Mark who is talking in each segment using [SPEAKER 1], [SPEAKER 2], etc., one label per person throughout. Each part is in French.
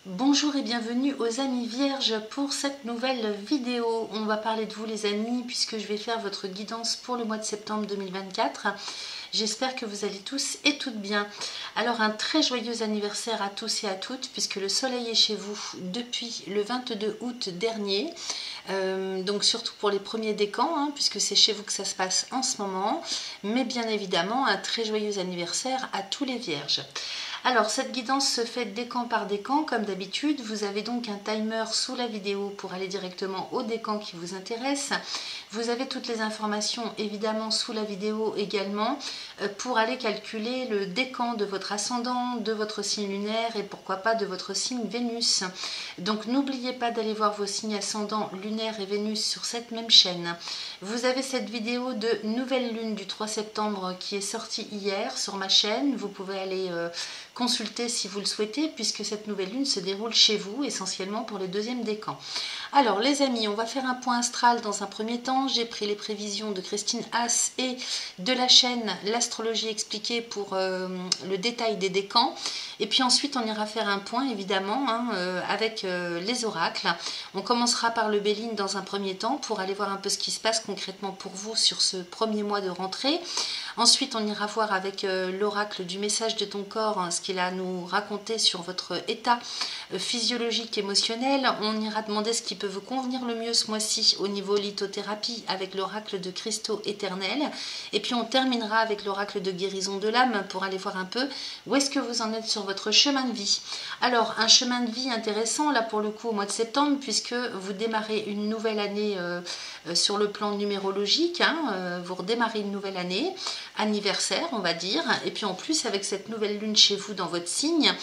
[SPEAKER 1] Bonjour et bienvenue aux amis vierges pour cette nouvelle vidéo. On va parler de vous les amis puisque je vais faire votre guidance pour le mois de septembre 2024. J'espère que vous allez tous et toutes bien. Alors un très joyeux anniversaire à tous et à toutes puisque le soleil est chez vous depuis le 22 août dernier. Donc surtout pour les premiers décans puisque c'est chez vous que ça se passe en ce moment. Mais bien évidemment un très joyeux anniversaire à tous les vierges. Alors cette guidance se fait décan par décan comme d'habitude. Vous avez donc un timer sous la vidéo pour aller directement au décan qui vous intéresse. Vous avez toutes les informations évidemment sous la vidéo également pour aller calculer le décan de votre ascendant, de votre signe lunaire et pourquoi pas de votre signe Vénus. Donc n'oubliez pas d'aller voir vos signes ascendants, lunaire et Vénus sur cette même chaîne. Vous avez cette vidéo de nouvelle lune du 3 septembre qui est sortie hier sur ma chaîne. Vous pouvez aller consulter si vous le souhaitez puisque cette nouvelle lune se déroule chez vous essentiellement pour les deuxièmes décans. Alors les amis, on va faire un point astral dans un premier temps. J'ai pris les prévisions de Christine Haas et de la chaîne L'astrologie expliquée pour le détail des décans. Et puis ensuite on ira faire un point évidemment avec les oracles. On commencera par le Béline dans un premier temps pour aller voir un peu ce qui se passe concrètement pour vous sur ce premier mois de rentrée. Ensuite on ira voir avec l'oracle du message de ton corps ce qu'il a à nous raconter sur votre état physiologique émotionnel. On ira demander ce qui peut vous convenir le mieux ce mois-ci au niveau lithothérapie avec l'oracle de cristaux éternels. Et puis on terminera avec l'oracle de guérison de l'âme pour aller voir un peu où est-ce que vous en êtes sur votre chemin de vie. Alors un chemin de vie intéressant là pour le coup au mois de septembre puisque vous démarrez une nouvelle année sur le plan numérologique. Vous redémarrez une nouvelle année, anniversaire on va dire. Et puis en plus avec cette nouvelle lune chez vous dans votre signe,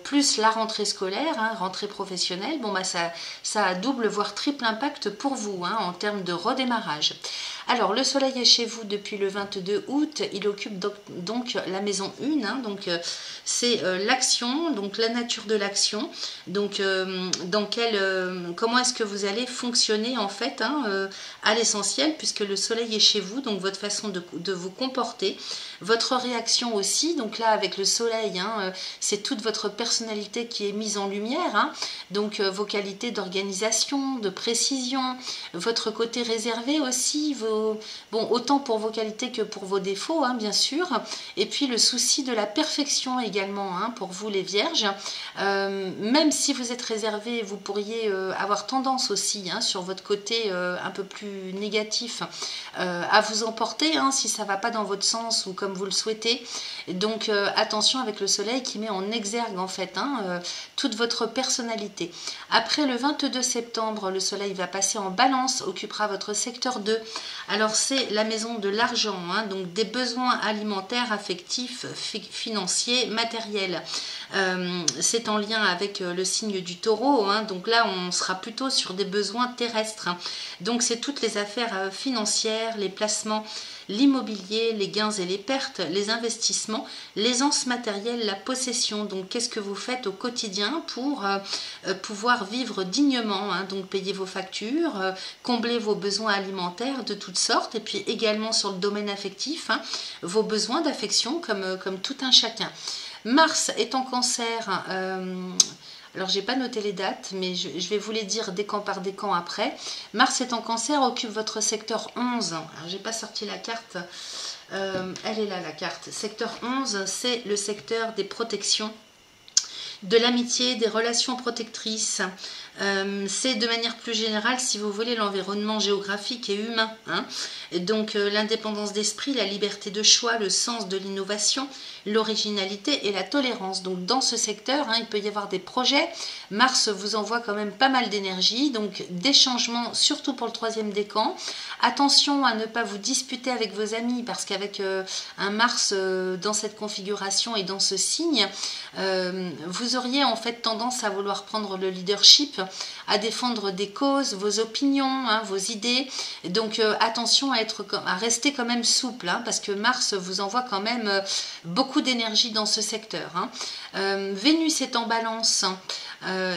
[SPEAKER 1] plus la rentrée scolaire, rentrée professionnelle, bon bah ça a double voire triple impact pour vous en termes de redémarrage. Alors le soleil est chez vous depuis le 22 août, il occupe donc la maison 1, donc c'est l'action, donc la nature de l'action, donc comment est-ce que vous allez fonctionner en fait à l'essentiel puisque le soleil est chez vous, donc votre façon de vous comporter, votre réaction aussi, donc là avec le soleil, c'est toute votre personnalité qui est mise en lumière, donc vos qualités d'organisation, de précision, votre côté réservé aussi, bon, autant pour vos qualités que pour vos défauts, bien sûr, et puis le souci de la perfection également, pour vous les vierges, même si vous êtes réservé, vous pourriez avoir tendance aussi, sur votre côté un peu plus négatif, à vous emporter, si ça ne va pas dans votre sens ou comme vous le souhaitez, donc attention avec le soleil qui met en exergue en fait toute votre personnalité. Après le 22 septembre, le soleil va passer en balance, occupera votre secteur 2. Alors c'est la maison de l'argent, donc des besoins alimentaires, affectifs, financiers, matériels. C'est en lien avec le signe du taureau, donc là on sera plutôt sur des besoins terrestres. Donc c'est toutes les affaires financières, les placements, l'immobilier, les gains et les pertes, les investissements, l'aisance matérielle, la possession. Donc qu'est-ce que vous faites au quotidien pour pouvoir vivre dignement, donc payer vos factures, combler vos besoins alimentaires de toutes sortes, et puis également sur le domaine affectif, vos besoins d'affection comme tout un chacun. Mars est en cancer, alors j'ai pas noté les dates, mais je vais vous les dire décan par décan après. Mars est en cancer, occupe votre secteur 11. Alors j'ai pas sorti la carte, elle est là la carte. Secteur 11, c'est le secteur des protections, de l'amitié, des relations protectrices. C'est de manière plus générale, si vous voulez, l'environnement géographique et humain. Et donc l'indépendance d'esprit, la liberté de choix, le sens de l'innovation, l'originalité et la tolérance. Donc dans ce secteur, il peut y avoir des projets. Mars vous envoie quand même pas mal d'énergie, donc des changements, surtout pour le 3e décan. Attention à ne pas vous disputer avec vos amis, parce qu'avec un Mars dans cette configuration et dans ce signe, vous auriez en fait tendance à vouloir prendre le leadership, à défendre des causes, vos opinions, vos idées. Donc attention à rester quand même souple, parce que Mars vous envoie quand même beaucoup d'énergie dans ce secteur. Vénus est en balance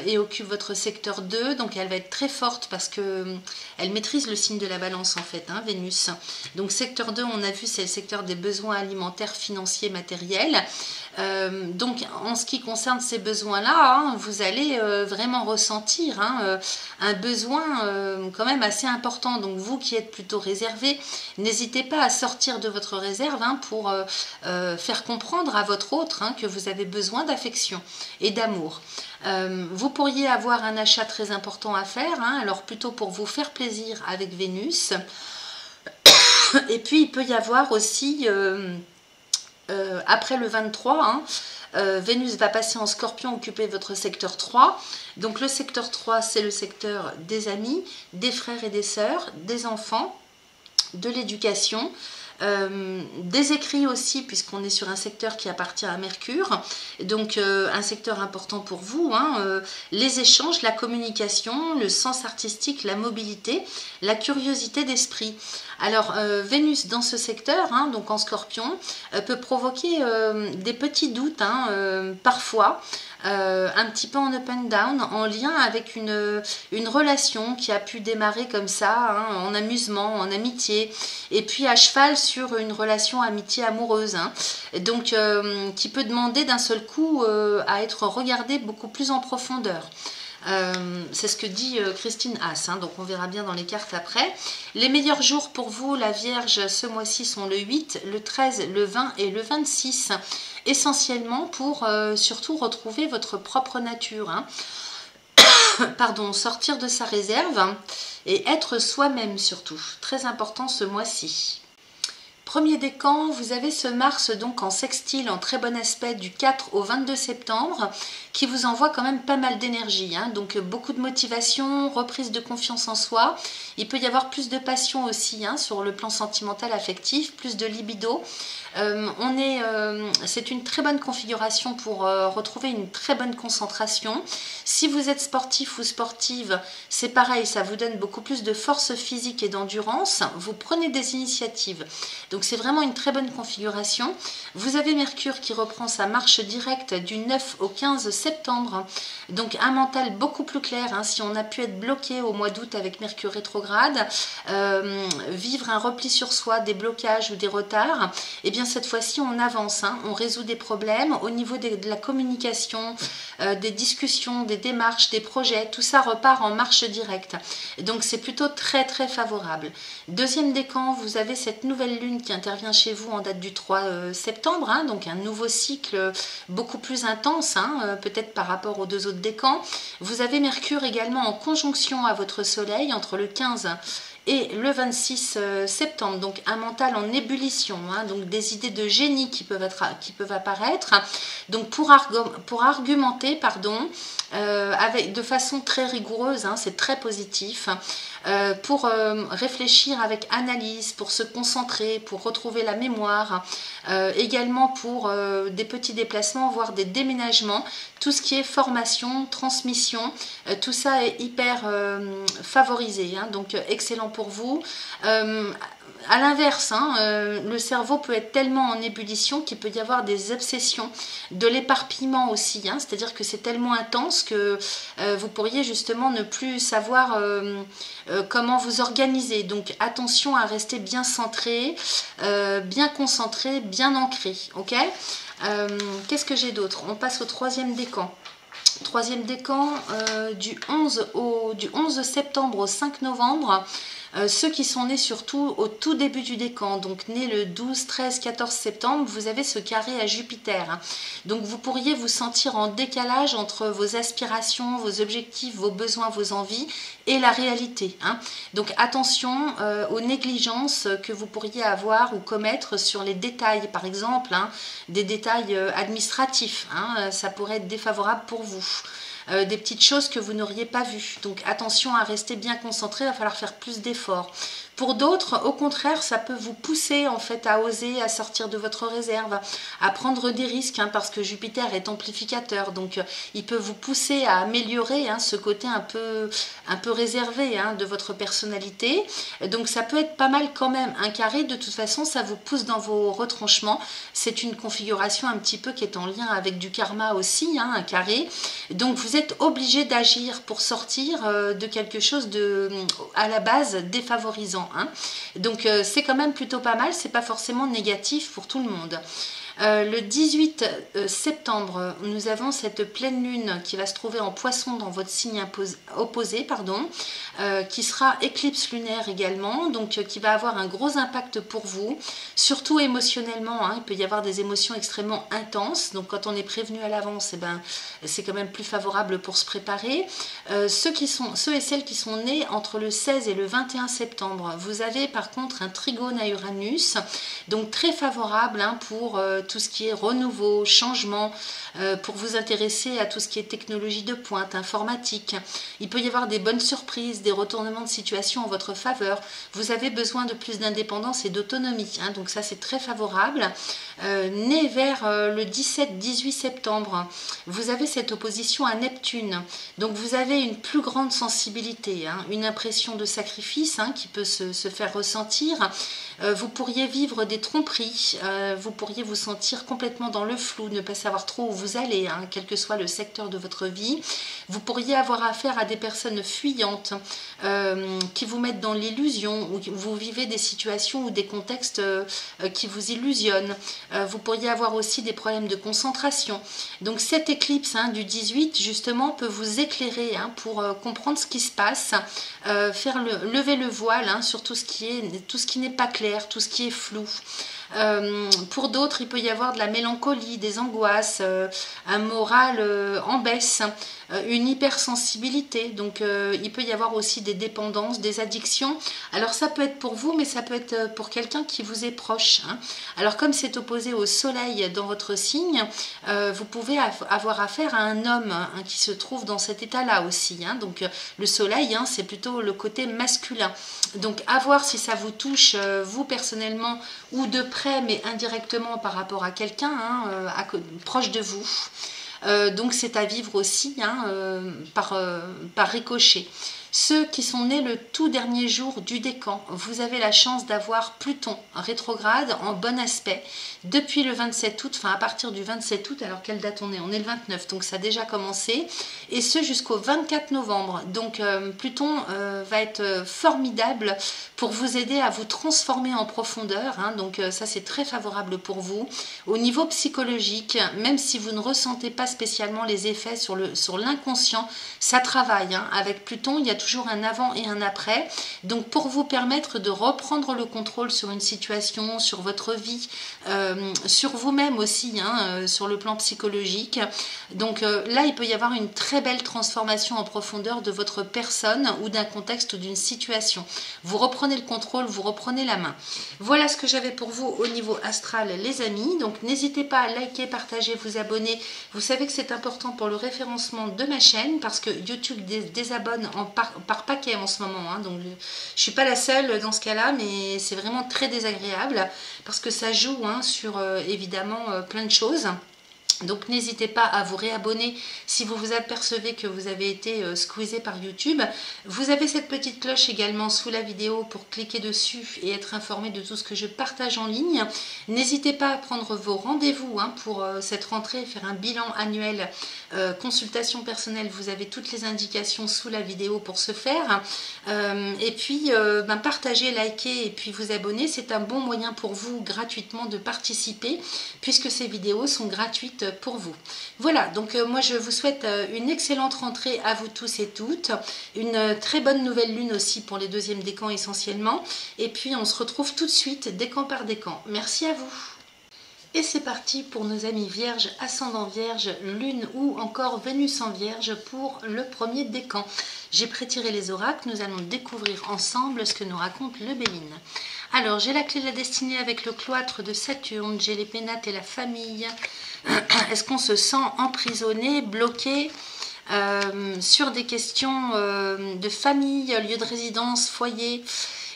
[SPEAKER 1] et occupe votre secteur 2, donc elle va être très forte parce que elle maîtrise le signe de la balance en fait, Vénus. Donc secteur 2, on a vu, c'est le secteur des besoins alimentaires, financiers, matériels. Donc en ce qui concerne ces besoins-là, hein, vous allez vraiment ressentir un besoin quand même assez important. Donc vous qui êtes plutôt réservé, n'hésitez pas à sortir de votre réserve pour faire comprendre à votre autre que vous avez besoin d'affection et d'amour. Vous pourriez avoir un achat très important à faire, alors plutôt pour vous faire plaisir avec Vénus. Et puis il peut y avoir aussi, après le 23, Vénus va passer en Scorpion, occuper votre secteur 3. Donc le secteur 3, c'est le secteur des amis, des frères et des sœurs, des enfants, de l'éducation, des écrits aussi, puisqu'on est sur un secteur qui appartient à Mercure, donc un secteur important pour vous, les échanges, la communication, le sens artistique, la mobilité, la curiosité d'esprit. Alors Vénus dans ce secteur, donc en Scorpion, peut provoquer des petits doutes parfois, un petit peu en up and down, en lien avec une relation qui a pu démarrer comme ça, en amusement, en amitié, et puis à cheval sur une relation amitié amoureuse, donc qui peut demander d'un seul coup à être regardée beaucoup plus en profondeur. C'est ce que dit Christine Haas, donc on verra bien dans les cartes après. Les meilleurs jours pour vous, la Vierge, ce mois-ci sont le 8, le 13, le 20 et le 26, essentiellement pour surtout retrouver votre propre nature, pardon, sortir de sa réserve et être soi-même surtout, très important ce mois-ci. Premier décan, vous avez ce Mars donc en sextile, en très bon aspect du 4 au 22 septembre, qui vous envoie quand même pas mal d'énergie, donc beaucoup de motivation, reprise de confiance en soi. Il peut y avoir plus de passion aussi sur le plan sentimental affectif, plus de libido. C'est une très bonne configuration pour retrouver une très bonne concentration. Si vous êtes sportif ou sportive, c'est pareil, ça vous donne beaucoup plus de force physique et d'endurance. Vous prenez des initiatives. Donc c'est vraiment une très bonne configuration. Vous avez Mercure qui reprend sa marche directe du 9 au 15 septembre. Donc un mental beaucoup plus clair. Si on a pu être bloqué au mois d'août avec Mercure rétrograde, vivre un repli sur soi, des blocages ou des retards, et bien cette fois-ci on avance, on résout des problèmes au niveau de la communication, des discussions, des démarches, des projets, tout ça repart en marche directe. Donc c'est plutôt très très favorable. Deuxième décan, vous avez cette nouvelle lune qui intervient chez vous en date du 3 septembre, donc un nouveau cycle beaucoup plus intense, peut-être par rapport aux deux autres décans. Vous avez Mercure également en conjonction à votre soleil entre le 15 et le 26 septembre, donc un mental en ébullition, donc des idées de génie qui peuvent apparaître, donc pour argumenter, de façon très rigoureuse, c'est très positif, pour réfléchir avec analyse, pour se concentrer, pour retrouver la mémoire, également pour des petits déplacements, voire des déménagements, tout ce qui est formation, transmission, tout ça est hyper favorisé, donc excellent pour vous. À l'inverse, le cerveau peut être tellement en ébullition qu'il peut y avoir des obsessions, de l'éparpillement aussi, c'est-à-dire que c'est tellement intense que vous pourriez justement ne plus savoir comment vous organiser. Donc attention à rester bien centré, bien concentré, bien ancré, ok. Qu'est-ce que j'ai d'autre? On passe au troisième décan. Troisième décan, du 11 septembre au 5 novembre, ceux qui sont nés surtout au tout début du décan, donc nés le 12, 13, 14 septembre, vous avez ce carré à Jupiter. Donc vous pourriez vous sentir en décalage entre vos aspirations, vos objectifs, vos besoins, vos envies et la réalité. Donc attention aux négligences que vous pourriez avoir ou commettre sur les détails, par exemple, des détails administratifs. Ça pourrait être défavorable pour vous. Des petites choses que vous n'auriez pas vues. Donc attention à rester bien concentré, il va falloir faire plus d'efforts. Pour d'autres, au contraire, ça peut vous pousser en fait à oser, à sortir de votre réserve, à prendre des risques, parce que Jupiter est amplificateur, donc il peut vous pousser à améliorer ce côté un peu réservé de votre personnalité. Donc ça peut être pas mal quand même. Un carré, de toute façon, ça vous pousse dans vos retranchements. C'est une configuration un petit peu qui est en lien avec du karma aussi, un carré. Donc vous êtes obligé d'agir pour sortir de quelque chose à la base défavorisant. Donc c'est quand même plutôt pas mal, c'est pas forcément négatif pour tout le monde. Le 18 septembre, nous avons cette pleine lune qui va se trouver en poisson dans votre signe opposé, qui sera éclipse lunaire également, donc qui va avoir un gros impact pour vous, surtout émotionnellement, hein. Il peut y avoir des émotions extrêmement intenses, donc quand on est prévenu à l'avance, c'est quand même plus favorable pour se préparer. Ceux et celles qui sont nés entre le 16 et le 21 septembre, vous avez par contre un trigone à Uranus, donc très favorable, hein, pour tout ce qui est renouveau, changement, pour vous intéresser à tout ce qui est technologie de pointe, informatique. Il peut y avoir des bonnes surprises, des retournements de situation en votre faveur. Vous avez besoin de plus d'indépendance et d'autonomie, hein, donc ça c'est très favorable. Né vers le 17-18 septembre, vous avez cette opposition à Neptune, donc vous avez une plus grande sensibilité, hein, une impression de sacrifice, hein, qui peut se faire ressentir. Vous pourriez vivre des tromperies, vous pourriez vous sentir complètement dans le flou, ne pas savoir trop où vous allez, hein, quel que soit le secteur de votre vie. Vous pourriez avoir affaire à des personnes fuyantes qui vous mettent dans l'illusion, ou vous vivez des situations ou des contextes qui vous illusionnent. Vous pourriez avoir aussi des problèmes de concentration. Donc cette éclipse, hein, du 18 justement peut vous éclairer, hein, pour comprendre ce qui se passe, lever le voile, hein, sur tout ce qui n'est pas clair, tout ce qui est flou. Pour d'autres, il peut y avoir de la mélancolie, des angoisses, un moral en baisse, une hypersensibilité. Donc il peut y avoir aussi des dépendances, des addictions. Alors ça peut être pour vous, mais ça peut être pour quelqu'un qui vous est proche, hein. Alors comme c'est opposé au soleil dans votre signe, vous pouvez avoir affaire à un homme, hein, qui se trouve dans cet état-là aussi, hein. Donc le soleil, hein, c'est plutôt le côté masculin. Donc à voir si ça vous touche, vous personnellement, ou de près, mais indirectement par rapport à quelqu'un, hein, proche de vous. Donc c'est à vivre aussi, hein, par ricochet. Ceux qui sont nés le tout dernier jour du décan, vous avez la chance d'avoir Pluton rétrograde en bon aspect depuis le 27 août, enfin à partir du 27 août, alors quelle date on est? On est le 29, donc ça a déjà commencé, et ce jusqu'au 24 novembre. Donc Pluton va être formidable pour vous aider à vous transformer en profondeur, hein. Donc ça c'est très favorable pour vous. Au niveau psychologique, même si vous ne ressentez pas spécialement les effets sur l'inconscient, ça travaille, hein. Avec Pluton, il y a toujours un avant et un après, donc pour vous permettre de reprendre le contrôle sur une situation, sur votre vie, sur vous-même aussi, hein, sur le plan psychologique. Donc là il peut y avoir une très belle transformation en profondeur de votre personne ou d'un contexte ou d'une situation. Vous reprenez le contrôle, vous reprenez la main. Voilà ce que j'avais pour vous au niveau astral, les amis. Donc n'hésitez pas à liker, partager, vous abonner. Vous savez que c'est important pour le référencement de ma chaîne, parce que YouTube désabonne par paquet en ce moment, hein. Donc je ne suis pas la seule dans ce cas-là, mais c'est vraiment très désagréable parce que ça joue, hein, sur évidemment plein de choses. Donc n'hésitez pas à vous réabonner si vous vous apercevez que vous avez été squeezé par YouTube. Vous avez cette petite cloche également sous la vidéo pour cliquer dessus et être informé de tout ce que je partage en ligne. N'hésitez pas à prendre vos rendez-vous, hein, pour cette rentrée, faire un bilan annuel, consultation personnelle. Vous avez toutes les indications sous la vidéo pour ce faire. Et puis partagez, likez et puis vous abonner. C'est un bon moyen pour vous gratuitement de participer, puisque ces vidéos sont gratuites pour vous. Voilà, donc moi je vous souhaite une excellente rentrée à vous tous et toutes, une très bonne nouvelle lune aussi pour les deuxièmes décans essentiellement, et puis on se retrouve tout de suite décan par décan. Merci à vous. Et c'est parti pour nos amis vierges, ascendant vierge, lune ou encore Vénus en vierge pour le premier décan. J'ai prétiré les oracles, nous allons découvrir ensemble ce que nous raconte le Béline. Alors j'ai la clé de la destinée avec le cloître de Saturne, j'ai les pénates et la famille. Est-ce qu'on se sent emprisonné, bloqué sur des questions de famille, lieu de résidence, foyer?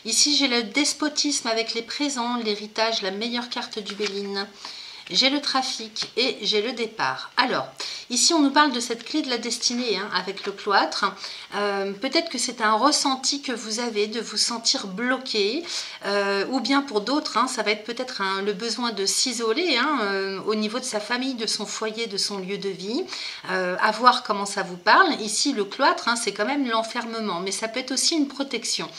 [SPEAKER 1] Ici, j'ai le despotisme avec les présents, l'héritage, la meilleure carte du Béline. J'ai le trafic et j'ai le départ. Alors, ici on nous parle de cette clé de la destinée, hein, avec le cloître. Peut-être que c'est un ressenti que vous avez de vous sentir bloqué, ou bien pour d'autres, hein, ça va être peut-être le besoin de s'isoler, hein, au niveau de sa famille, de son foyer, de son lieu de vie. À voir comment ça vous parle. Ici, le cloître, hein, c'est quand même l'enfermement, mais ça peut être aussi une protection.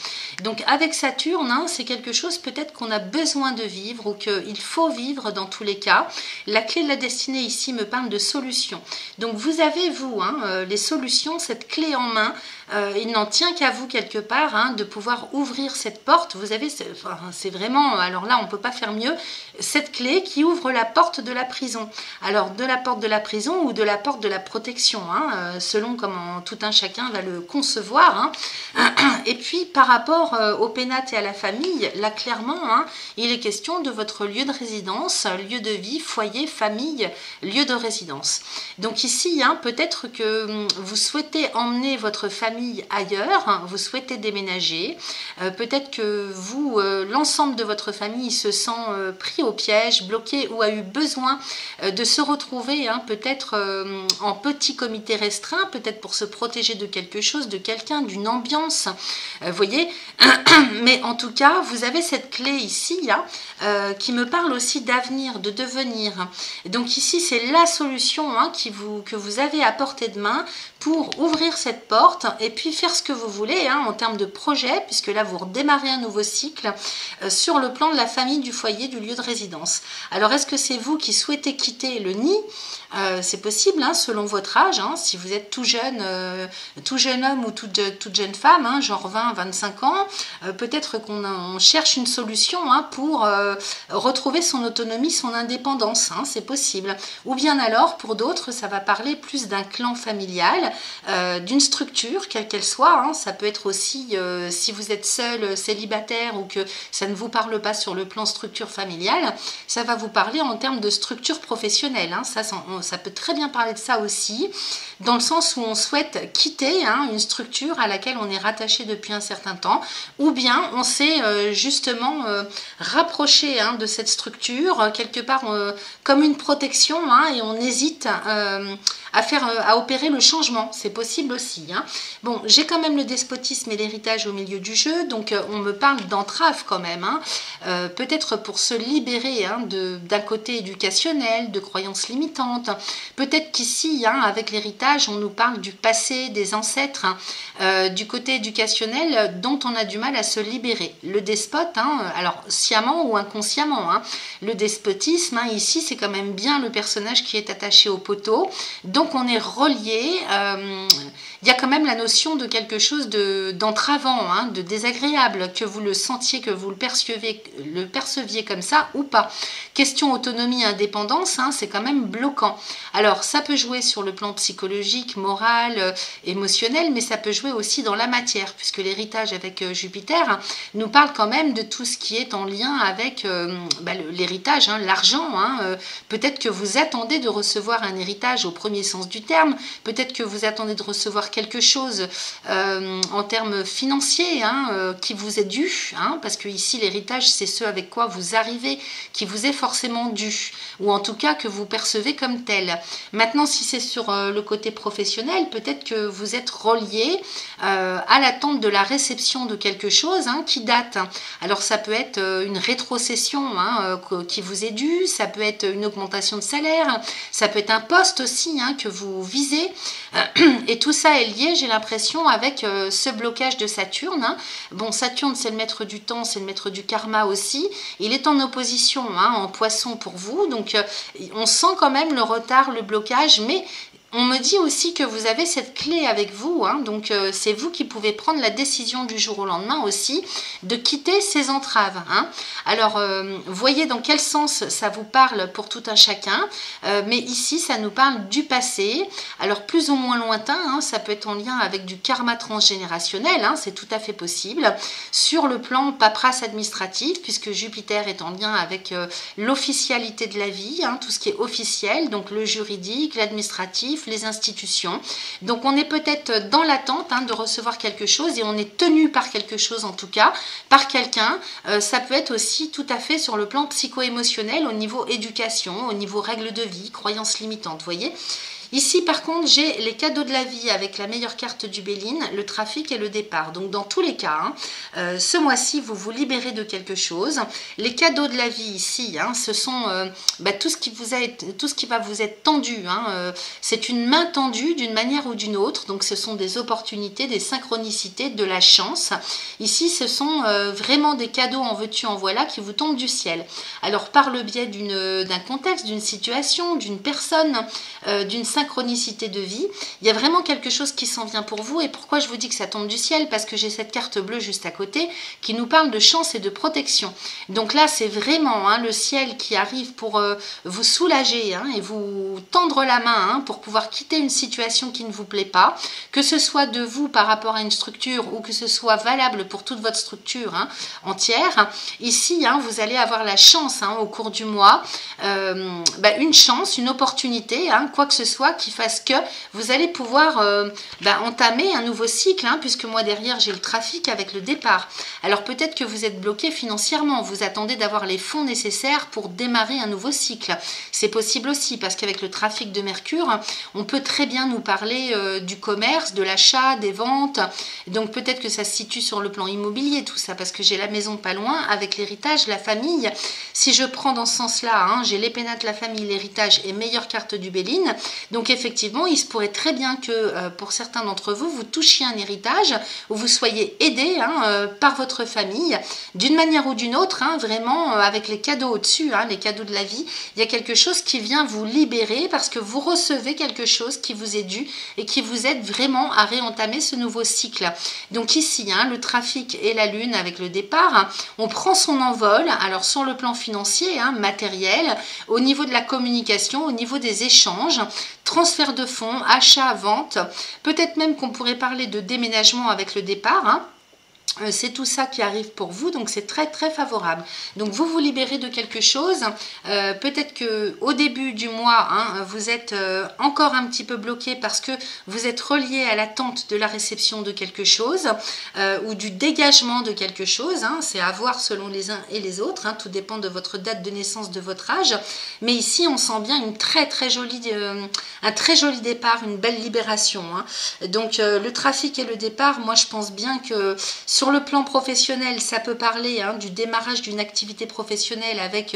[SPEAKER 1] Donc avec Saturne, hein, c'est quelque chose peut-être qu'on a besoin de vivre ou qu'il faut vivre dans tous les cas. cas, la clé de la destinée ici me parle de solutions. Donc vous avez, vous, les solutions, cette clé en main. Il n'en tient qu'à vous quelque part de pouvoir ouvrir cette porte. Vous avez, c'est vraiment, alors là on ne peut pas faire mieux, cette clé qui ouvre la porte de la prison. Alors de la porte de la prison ou de la porte de la protection, selon comment tout un chacun va le concevoir. Et puis par rapport au pénate et à la famille, là clairement, il est question de votre lieu de résidence, lieu de vie, foyer, famille, lieu de résidence. Donc ici, peut-être que vous souhaitez emmener votre famille ailleurs, vous souhaitez déménager, peut-être que vous, l'ensemble de votre famille se sent pris au piège, bloqué ou a eu besoin de se retrouver peut-être en petit comité restreint, peut-être pour se protéger de quelque chose, de quelqu'un, d'une ambiance, voyez. Mais en tout cas, vous avez cette clé ici qui me parle aussi d'avenir, de devenir. Donc ici, c'est la solution que vous avez à portée de main pour ouvrir cette porte et puis faire ce que vous voulez en termes de projet, puisque là vous redémarrez un nouveau cycle sur le plan de la famille, du foyer, du lieu de résidence. Alors est-ce que c'est vous qui souhaitez quitter le nid? C'est possible selon votre âge, si vous êtes tout jeune homme ou toute jeune femme, genre 20-25 ans, peut-être qu'on cherche une solution pour retrouver son autonomie, son indépendance, c'est possible. Ou bien alors pour d'autres ça va parler plus d'un clan familial, d'une structure quelle qu'elle soit, ça peut être aussi si vous êtes seul, célibataire ou que ça ne vous parle pas sur le plan structure familiale, ça va vous parler en termes de structure professionnelle, ça peut très bien parler de ça aussi, dans le sens où on souhaite quitter une structure à laquelle on est rattaché depuis un certain temps, ou bien on s'est justement rapproché de cette structure, quelque part comme une protection, et on hésite à opérer le changement, c'est possible aussi. Bon, j'ai quand même le despotisme et l'héritage au milieu du jeu, donc on me parle d'entrave quand même, peut-être pour se libérer d'un côté éducationnel, de croyances limitantes, peut-être qu'ici, avec l'héritage, on nous parle du passé, des ancêtres, du côté éducationnel dont on a du mal à se libérer. Le despote, alors sciemment ou inconsciemment, le despotisme, ici, c'est quand même bien le personnage qui est attaché au poteau, donc on est relié, il y a quand même la notion de quelque chose d'entravant, de désagréable, que vous le sentiez, que vous le perceviez comme ça ou pas. Question autonomie, indépendance, c'est quand même bloquant. Alors ça peut jouer sur le plan psychologique, moral, émotionnel, mais ça peut jouer aussi dans la matière, puisque l'héritage avec Jupiter nous parle quand même de tout ce qui est en lien avec l'héritage, l'argent. Peut-être que vous attendez de recevoir un héritage au premier sens du terme, peut-être que vous attendez de recevoir quelque chose en termes financiers qui vous est dû, parce que ici l'héritage c'est ce avec quoi vous arrivez, qui vous est forcément dû, ou en tout cas que vous percevez comme tel. Maintenant, si c'est sur le côté professionnel, peut-être que vous êtes relié à l'attente de la réception de quelque chose qui date. Alors ça peut être une rétrocession qui vous est due, ça peut être une augmentation de salaire, ça peut être un poste aussi que vous visez, et tout ça est lié, j'ai l'impression, avec ce blocage de Saturne. Bon, Saturne c'est le maître du temps, c'est le maître du karma aussi, il est en opposition en poisson pour vous, donc on sent quand même le retard, le blocage, mais on me dit aussi que vous avez cette clé avec vous, donc c'est vous qui pouvez prendre la décision du jour au lendemain aussi de quitter ces entraves. Alors, voyez dans quel sens ça vous parle pour tout un chacun, mais ici ça nous parle du passé, alors plus ou moins lointain, ça peut être en lien avec du karma transgénérationnel, c'est tout à fait possible, sur le plan paperasse administratif, puisque Jupiter est en lien avec l'officialité de la vie, tout ce qui est officiel, donc le juridique, l'administratif, les institutions. Donc on est peut-être dans l'attente de recevoir quelque chose et on est tenu par quelque chose, en tout cas, par quelqu'un. Ça peut être aussi tout à fait sur le plan psycho-émotionnel, au niveau éducation, au niveau règles de vie, croyances limitantes, vous voyez. Ici, par contre, j'ai les cadeaux de la vie avec la meilleure carte du Béline, le trafic et le départ. Donc, dans tous les cas, ce mois-ci, vous vous libérez de quelque chose. Les cadeaux de la vie ici, ce sont tout ce qui va vous être tendu. C'est une main tendue d'une manière ou d'une autre. Donc, ce sont des opportunités, des synchronicités, de la chance. Ici, ce sont vraiment des cadeaux en veux-tu, en voilà qui vous tombent du ciel. Alors, par le biais d'un contexte, d'une situation, d'une personne, d'une synchronicité de vie, il y a vraiment quelque chose qui s'en vient pour vous. Et pourquoi je vous dis que ça tombe du ciel? Parce que j'ai cette carte bleue juste à côté qui nous parle de chance et de protection. Donc là, c'est vraiment le ciel qui arrive pour vous soulager et vous tendre la main pour pouvoir quitter une situation qui ne vous plaît pas, que ce soit de vous par rapport à une structure ou que ce soit valable pour toute votre structure entière. Ici, vous allez avoir la chance au cours du mois, une chance, une opportunité, quoi que ce soit qui fasse que vous allez pouvoir entamer un nouveau cycle, puisque moi derrière j'ai le trafic avec le départ. Alors peut-être que vous êtes bloqué financièrement, vous attendez d'avoir les fonds nécessaires pour démarrer un nouveau cycle. C'est possible aussi parce qu'avec le trafic de Mercure, on peut très bien nous parler du commerce, de l'achat, des ventes. Donc peut-être que ça se situe sur le plan immobilier tout ça, parce que j'ai la maison pas loin avec l'héritage, la famille. Si je prends dans ce sens-là, j'ai les pénates, la famille, l'héritage et meilleure carte du Béline. Donc effectivement, il se pourrait très bien que pour certains d'entre vous, vous touchiez un héritage ou vous soyez aidé par votre famille d'une manière ou d'une autre, vraiment avec les cadeaux au-dessus, les cadeaux de la vie. Il y a quelque chose qui vient vous libérer parce que vous recevez quelque chose qui vous est dû et qui vous aide vraiment à réentamer ce nouveau cycle. Donc ici, le trafic et la lune avec le départ, on prend son envol. Alors sur le plan financier, matériel, au niveau de la communication, au niveau des échanges, transfert de fonds, achat, vente, peut-être même qu'on pourrait parler de déménagement avec le départ. C'est tout ça qui arrive pour vous, donc c'est très très favorable. Donc vous vous libérez de quelque chose. Peut-être que au début du mois, vous êtes encore un petit peu bloqué parce que vous êtes relié à l'attente de la réception de quelque chose ou du dégagement de quelque chose. C'est à voir selon les uns et les autres. Tout dépend de votre date de naissance, de votre âge. Mais ici, on sent bien un très joli départ, une belle libération. Donc le trafic et le départ, moi je pense bien que sur le plan professionnel, ça peut parler du démarrage d'une activité professionnelle avec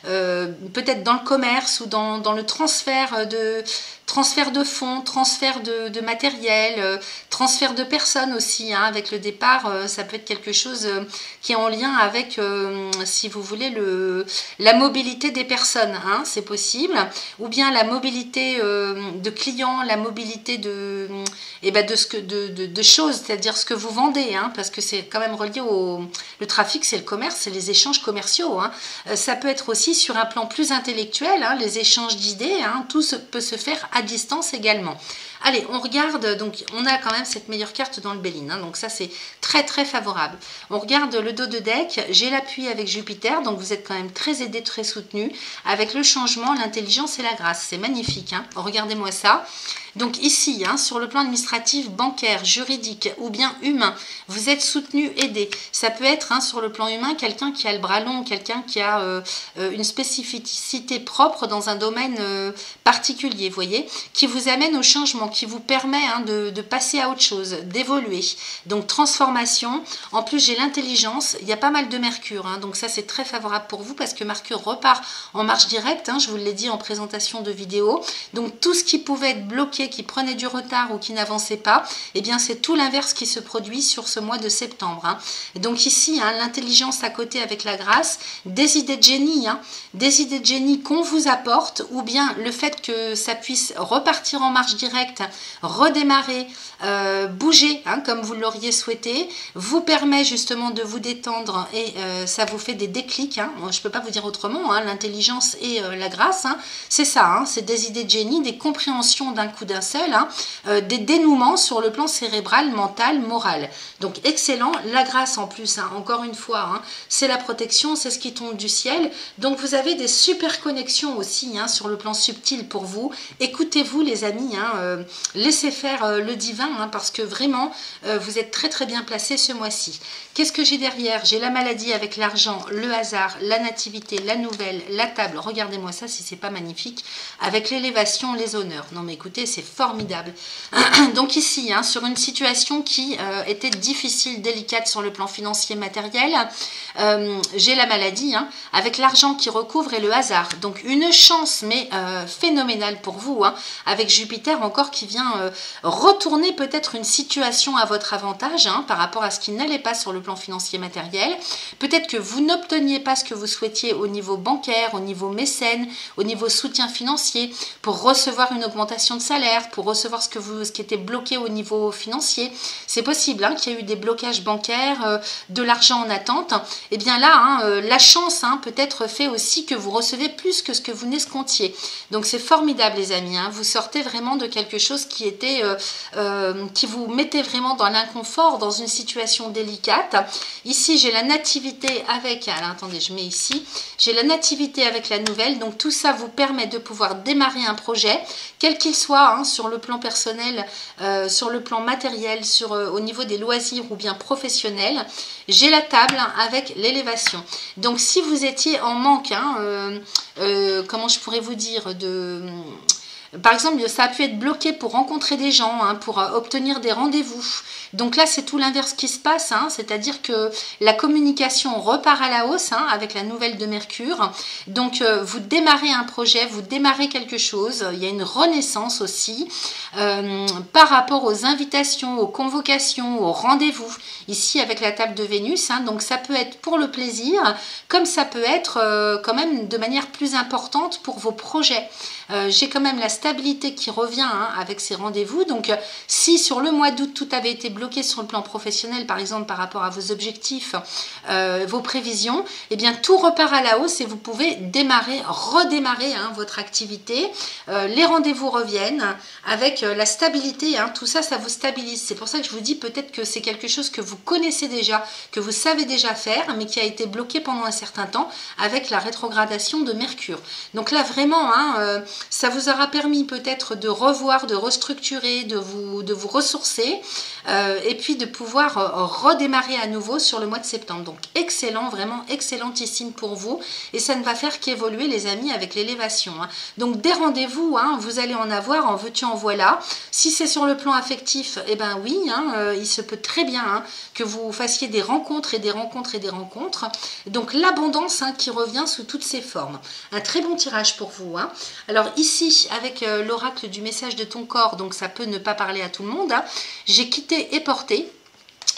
[SPEAKER 1] peut-être dans le commerce ou dans le transfert de fonds, transfert de matériel, transfert de personnes aussi. Avec le départ, ça peut être quelque chose qui est en lien avec, si vous voulez, la mobilité des personnes. C'est possible. Ou bien la mobilité de clients, la mobilité de choses, c'est-à-dire ce que vous vendez. Parce que c'est quand même relié le trafic, c'est le commerce, c'est les échanges commerciaux. Ça peut être aussi sur un plan plus intellectuel, les échanges d'idées. Tout peut se faire à distance également. Allez, on regarde, donc on a quand même cette meilleure carte dans le Béline, donc ça c'est très très favorable. On regarde le dos de deck, j'ai l'appui avec Jupiter, donc vous êtes quand même très aidé, très soutenu, avec le changement, l'intelligence et la grâce, c'est magnifique, regardez-moi ça. Donc ici, sur le plan administratif, bancaire, juridique ou bien humain, vous êtes soutenu, aidé. Ça peut être sur le plan humain, quelqu'un qui a le bras long, quelqu'un qui a une spécificité propre dans un domaine particulier, vous voyez, qui vous amène au changement, qui vous permet de passer à autre chose, d'évoluer. Donc transformation. En plus, j'ai l'intelligence. Il y a pas mal de Mercure, donc ça c'est très favorable pour vous parce que Mercure repart en marche directe. Je vous l'ai dit en présentation de vidéo. Donc tout ce qui pouvait être bloqué, qui prenait du retard ou qui n'avançait pas, eh bien c'est tout l'inverse qui se produit sur ce mois de septembre. Et donc ici, l'intelligence à côté avec la grâce, des idées de génie, qu'on vous apporte, ou bien le fait que ça puisse repartir en marche directe, redémarrer, bouger comme vous l'auriez souhaité, vous permet justement de vous détendre et ça vous fait des déclics. Je ne peux pas vous dire autrement, l'intelligence et la grâce, c'est ça, c'est des idées de génie, des compréhensions d'un coup d'un seul, des dénouements sur le plan cérébral, mental, moral. Donc excellent, la grâce en plus, encore une fois, c'est la protection, c'est ce qui tombe du ciel. Donc vous avez des super connexions aussi sur le plan subtil pour vous. Écoutez-vous les amis, laissez faire le divin, hein, parce que vraiment, vous êtes très très bien placé ce mois-ci. Qu'est-ce que j'ai derrière? J'ai la maladie avec l'argent, le hasard, la nativité, la nouvelle, la table. Regardez-moi ça si c'est pas magnifique. Avec l'élévation, les honneurs. Non mais écoutez, c'est formidable. Donc ici, hein, sur une situation qui était difficile, délicate sur le plan financier, matériel, j'ai la maladie, hein, avec l'argent qui recouvre et le hasard. Donc une chance, mais phénoménale pour vous, hein, avec Jupiter encore qui vient retourner peut-être une situation à votre avantage, hein, par rapport à ce qui n'allait pas sur le plan financier matériel. Peut-être que vous n'obteniez pas ce que vous souhaitiez au niveau bancaire, au niveau mécène, au niveau soutien financier, pour recevoir une augmentation de salaire, pour recevoir ce qui était bloqué au niveau financier. C'est possible, hein, qu'il y ait eu des blocages bancaires, de l'argent en attente. Et bien là, hein, la chance, hein, peut-être fait aussi que vous recevez plus que ce que vous n'escomptiez. Donc c'est formidable les amis, hein. Vous sortez vraiment de quelque chose qui était, qui vous mettait vraiment dans l'inconfort, dans une situation délicate. Ici, j'ai la nativité avec... Alors, attendez, je mets ici. J'ai la nativité avec la nouvelle. Donc, tout ça vous permet de pouvoir démarrer un projet, quel qu'il soit, hein, sur le plan personnel, sur le plan matériel, au niveau des loisirs ou bien professionnel. J'ai la table, hein, avec l'élévation. Donc, si vous étiez en manque, hein, comment je pourrais vous dire, par exemple, ça a pu être bloqué pour rencontrer des gens, hein, pour obtenir des rendez-vous. Donc là, c'est tout l'inverse qui se passe, hein, c'est-à-dire que la communication repart à la hausse, hein, avec la nouvelle de Mercure. Donc, vous démarrez un projet, vous démarrez quelque chose. Il y a une renaissance aussi par rapport aux invitations, aux convocations, aux rendez-vous. Ici, avec la table de Vénus, hein, donc ça peut être pour le plaisir, comme ça peut être quand même de manière plus importante pour vos projets. J'ai quand même la stabilité qui revient, hein, avec ces rendez-vous. Donc, si sur le mois d'août, tout avait été bloqué sur le plan professionnel, par exemple, par rapport à vos objectifs, vos prévisions, eh bien, tout repart à la hausse et vous pouvez redémarrer, hein, votre activité. Les rendez-vous reviennent avec la stabilité, hein, tout ça, ça vous stabilise. C'est pour ça que je vous dis peut-être que c'est quelque chose que vous connaissez déjà, que vous savez déjà faire, mais qui a été bloqué pendant un certain temps avec la rétrogradation de Mercure. Donc là, vraiment, hein, ça vous aura permis peut-être de revoir, de restructurer, de vous ressourcer, et puis de pouvoir redémarrer à nouveau sur le mois de septembre. Donc excellent, vraiment excellentissime pour vous, et ça ne va faire qu'évoluer les amis avec l'élévation, hein. Donc des rendez-vous, hein, vous allez en avoir, en veux-tu en voilà. Si c'est sur le plan affectif, eh ben oui, hein, il se peut très bien, hein, que vous fassiez des rencontres et des rencontres et des rencontres. Donc l'abondance, hein, qui revient sous toutes ses formes. Un très bon tirage pour vous, hein. Alors ici, avec l'oracle du message de ton corps, donc ça peut ne pas parler à tout le monde, hein, j'ai quitté et porté.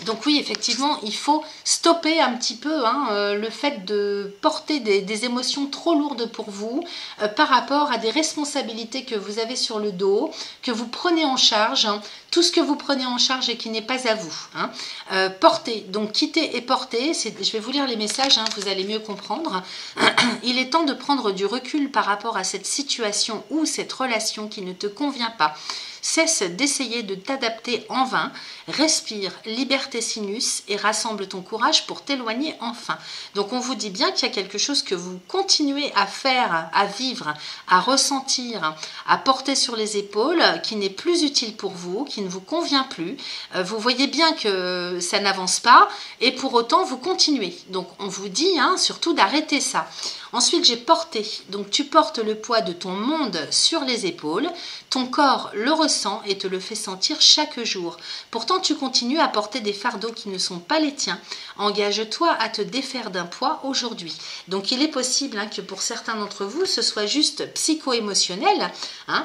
[SPEAKER 1] Donc oui, effectivement, il faut stopper un petit peu, hein, le fait de porter des émotions trop lourdes pour vous, par rapport à des responsabilités que vous avez sur le dos, que vous prenez en charge, hein, tout ce que vous prenez en charge et qui n'est pas à vous, hein. Porter, donc quitter et porter, je vais vous lire les messages, hein, vous allez mieux comprendre. Il est temps de prendre du recul par rapport à cette situation ou cette relation qui ne te convient pas. Cesse d'essayer de t'adapter en vain, respire, libère tes sinus et rassemble ton courage pour t'éloigner enfin. Donc on vous dit bien qu'il y a quelque chose que vous continuez à faire, à vivre, à ressentir, à porter sur les épaules, qui n'est plus utile pour vous, qui ne vous convient plus. Vous voyez bien que ça n'avance pas et pour autant vous continuez. Donc on vous dit, hein, surtout d'arrêter ça. Ensuite, j'ai porté. Donc, tu portes le poids de ton monde sur les épaules. Ton corps le ressent et te le fait sentir chaque jour. Pourtant, tu continues à porter des fardeaux qui ne sont pas les tiens. Engage-toi à te défaire d'un poids aujourd'hui. Donc, il est possible, hein, que pour certains d'entre vous, ce soit juste psycho-émotionnel, hein,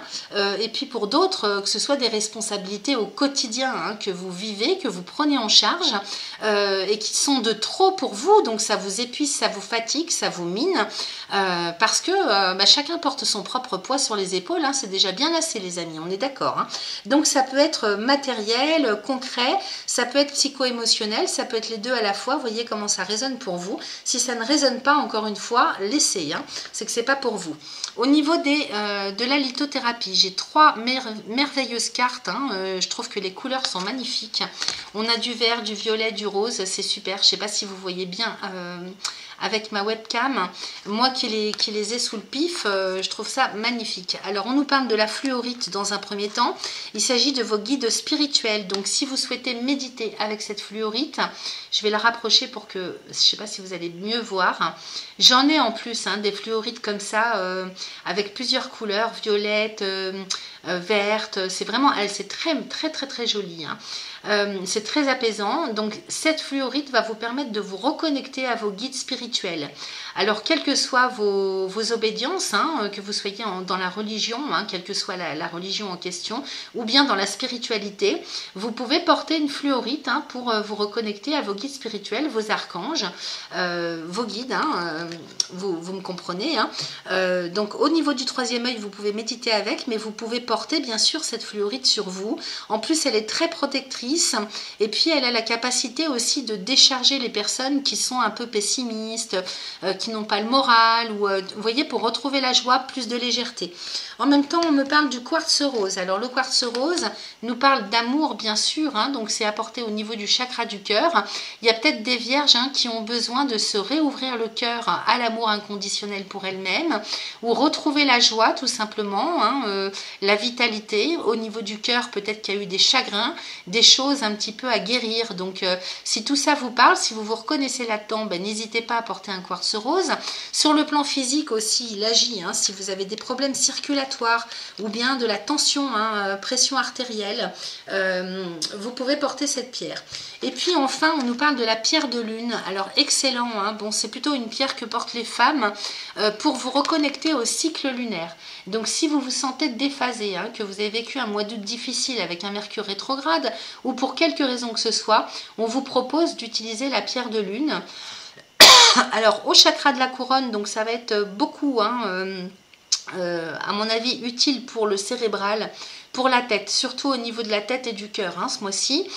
[SPEAKER 1] et puis pour d'autres, que ce soit des responsabilités au quotidien, hein, que vous vivez, que vous prenez en charge, et qui sont de trop pour vous. Donc, ça vous épuise, ça vous fatigue, ça vous mine. Parce que chacun porte son propre poids sur les épaules, hein, c'est déjà bien assez les amis, on est d'accord, hein. Donc ça peut être matériel, concret, ça peut être psycho-émotionnel, ça peut être les deux à la fois. Voyez comment ça résonne pour vous. Si ça ne résonne pas, encore une fois, laissez, hein, c'est que c'est pas pour vous. Au niveau de la lithothérapie, j'ai trois merveilleuses cartes, hein, je trouve que les couleurs sont magnifiques. On a du vert, du violet, du rose, c'est super. Je sais pas si vous voyez bien avec ma webcam. Moi qui les ai sous le pif, je trouve ça magnifique. Alors on nous parle de la fluorite dans un premier temps. Il s'agit de vos guides spirituels. Donc si vous souhaitez méditer avec cette fluorite, je vais la rapprocher pour que, je ne sais pas si vous allez mieux voir. J'en ai en plus des fluorites comme ça, avec plusieurs couleurs, violette, verte. C'est vraiment, c'est très joli. C'est très apaisant. Donc cette fluorite va vous permettre de vous reconnecter à vos guides spirituels. Alors quelles que soient vos obédiences, que vous soyez dans la religion, quelle que soit la religion en question, ou bien dans la spiritualité, vous pouvez porter une fluorite pour vous reconnecter à vos guides spirituels, vos archanges, vos guides, vous me comprenez. Donc au niveau du troisième œil, vous pouvez méditer avec, mais vous pouvez porter bien sûr cette fluorite sur vous. En plus, elle est très protectrice et puis elle a la capacité aussi de décharger les personnes qui sont un peu pessimistes, qui n'ont pas le moral, ou vous voyez, pour retrouver la joie, plus de légèreté. En même temps, on me parle du quartz rose. Alors le quartz rose nous parle d'amour bien sûr, donc c'est apporté au niveau du chakra du cœur. Il y a peut-être des vierges qui ont besoin de se réouvrir le cœur à l'amour inconditionnel pour elles-mêmes, ou retrouver la joie tout simplement, la vitalité. Au niveau du cœur, peut-être qu'il y a eu des chagrins, des choses un petit peu à guérir. Donc si tout ça vous parle, si vous vous reconnaissez là-dedans, n'hésitez pas à porter un quartz rose. Sur le plan physique aussi, il agit, si vous avez des problèmes circulatoires ou bien de la tension, pression artérielle, vous pouvez porter cette pierre. Et puis enfin, on nous parle de la pierre de lune. Alors excellent, bon, c'est plutôt une pierre que portent les femmes pour vous reconnecter au cycle lunaire. Donc si vous vous sentez déphasé, que vous avez vécu un mois d'août difficile avec un mercure rétrograde, ou pour quelque raison que ce soit, on vous propose d'utiliser la pierre de lune. Alors au chakra de la couronne, donc ça va être beaucoup, à mon avis, utile pour le cérébral, pour la tête, surtout au niveau de la tête et du cœur, ce mois-ci,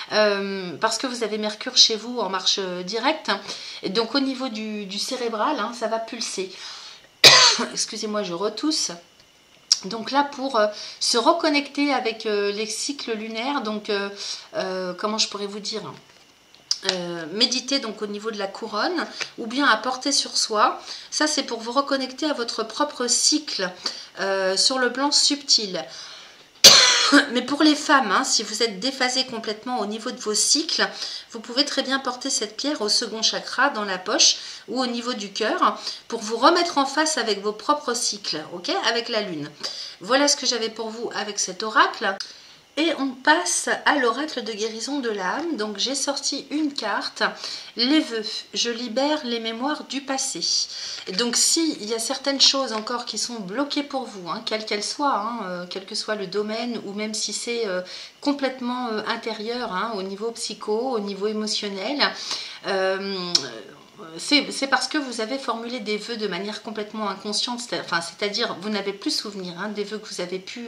[SPEAKER 1] parce que vous avez Mercure chez vous en marche directe, et donc au niveau du cérébral, ça va pulser. Excusez-moi, je retousse. Donc là, pour se reconnecter avec les cycles lunaires, donc comment je pourrais vous dire, méditer donc au niveau de la couronne, ou bien à porter sur soi. Ça, c'est pour vous reconnecter à votre propre cycle sur le plan subtil. Mais pour les femmes, si vous êtes déphasé complètement au niveau de vos cycles, vous pouvez très bien porter cette pierre au second chakra, dans la poche ou au niveau du cœur, pour vous remettre en face avec vos propres cycles, avec la lune. Voilà ce que j'avais pour vous avec cet oracle. Et on passe à l'oracle de guérison de l'âme. Donc j'ai sorti une carte, les vœux. Je libère les mémoires du passé. Donc s'il y a certaines choses encore qui sont bloquées pour vous, quelles qu'elles soient, quel que soit le domaine, ou même si c'est complètement intérieur, au niveau psycho, au niveau émotionnel, c'est parce que vous avez formulé des vœux de manière complètement inconsciente, c'est-à-dire vous n'avez plus souvenir des vœux que vous avez pu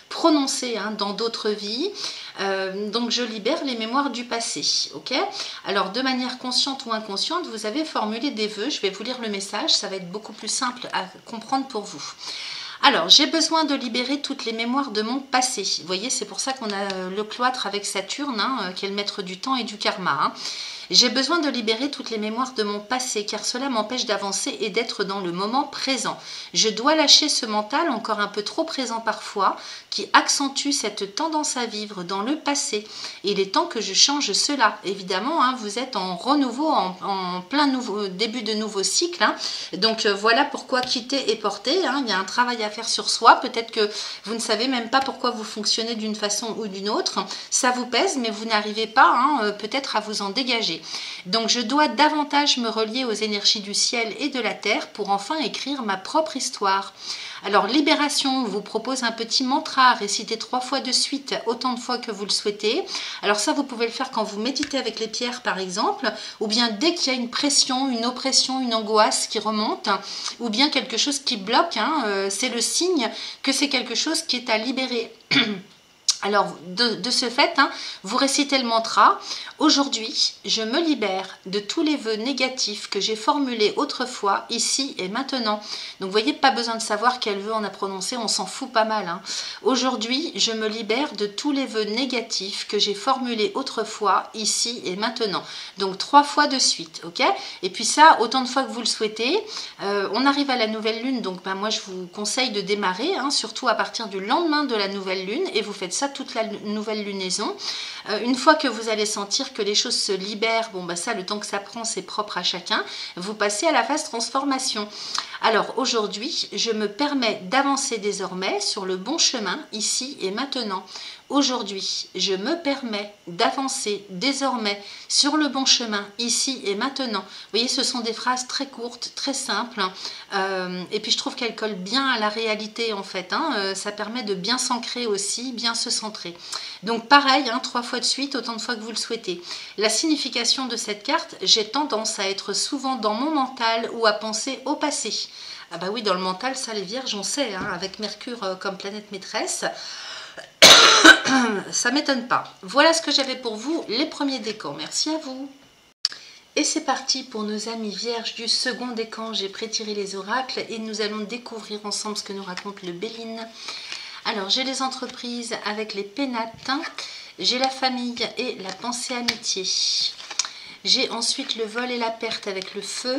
[SPEAKER 1] prononcer dans d'autres vies. Donc je libère les mémoires du passé. Alors de manière consciente ou inconsciente, vous avez formulé des vœux. Je vais vous lire le message, ça va être beaucoup plus simple à comprendre pour vous. Alors, j'ai besoin de libérer toutes les mémoires de mon passé. Vous voyez, c'est pour ça qu'on a le cloître avec Saturne, qui est le maître du temps et du karma. J'ai besoin de libérer toutes les mémoires de mon passé, car cela m'empêche d'avancer et d'être dans le moment présent. Je dois lâcher ce mental encore un peu trop présent parfois, qui accentue cette tendance à vivre dans le passé. Il est temps que je change cela. Évidemment, vous êtes en renouveau, en plein début de nouveau cycle. Donc voilà pourquoi quitter et porter. Il y a un travail à faire sur soi. Peut-être que vous ne savez même pas pourquoi vous fonctionnez d'une façon ou d'une autre. Ça vous pèse, mais vous n'arrivez pas peut-être à vous en dégager. Donc je dois davantage me relier aux énergies du ciel et de la terre pour enfin écrire ma propre histoire. Alors libération, on vous propose un petit mantra, récité 3 fois de suite, autant de fois que vous le souhaitez. Alors ça, vous pouvez le faire quand vous méditez avec les pierres par exemple, ou bien dès qu'il y a une pression, une oppression, une angoisse qui remonte, ou bien quelque chose qui bloque, c'est le signe que c'est quelque chose qui est à libérer. Alors, de ce fait, vous récitez le mantra. Aujourd'hui, je me libère de tous les vœux négatifs que j'ai formulés autrefois, ici et maintenant. Donc, vous voyez, pas besoin de savoir quel vœu on a prononcé, on s'en fout pas mal. Aujourd'hui, je me libère de tous les vœux négatifs que j'ai formulés autrefois, ici et maintenant. Donc, 3 fois de suite, ok? Et puis ça, autant de fois que vous le souhaitez. On arrive à la nouvelle lune, donc moi, je vous conseille de démarrer, surtout à partir du lendemain de la nouvelle lune, et vous faites ça toute la nouvelle lunaison. Une fois que vous allez sentir que les choses se libèrent, bon ça, le temps que ça prend, c'est propre à chacun, vous passez à la phase transformation. Alors aujourd'hui, je me permets d'avancer désormais sur le bon chemin, ici et maintenant. Aujourd'hui, je me permets d'avancer désormais sur le bon chemin, ici et maintenant. Vous voyez, ce sont des phrases très courtes, très simples. Et puis, je trouve qu'elles collent bien à la réalité, en fait. Ça permet de bien s'ancrer aussi, bien se centrer. Donc, pareil, 3 fois de suite, autant de fois que vous le souhaitez. La signification de cette carte, j'ai tendance à être souvent dans mon mental ou à penser au passé. Ah bah oui, dans le mental, ça, les vierges, on sait, avec Mercure comme planète maîtresse. Ça m'étonne pas. Voilà ce que j'avais pour vous, les premiers décans. Merci à vous. Et c'est parti pour nos amis vierges du second décan. J'ai prétiré les oracles et nous allons découvrir ensemble ce que nous raconte le Béline. Alors, j'ai les entreprises avec les pénates. J'ai la famille et la pensée amitié. J'ai ensuite le vol et la perte avec le feu.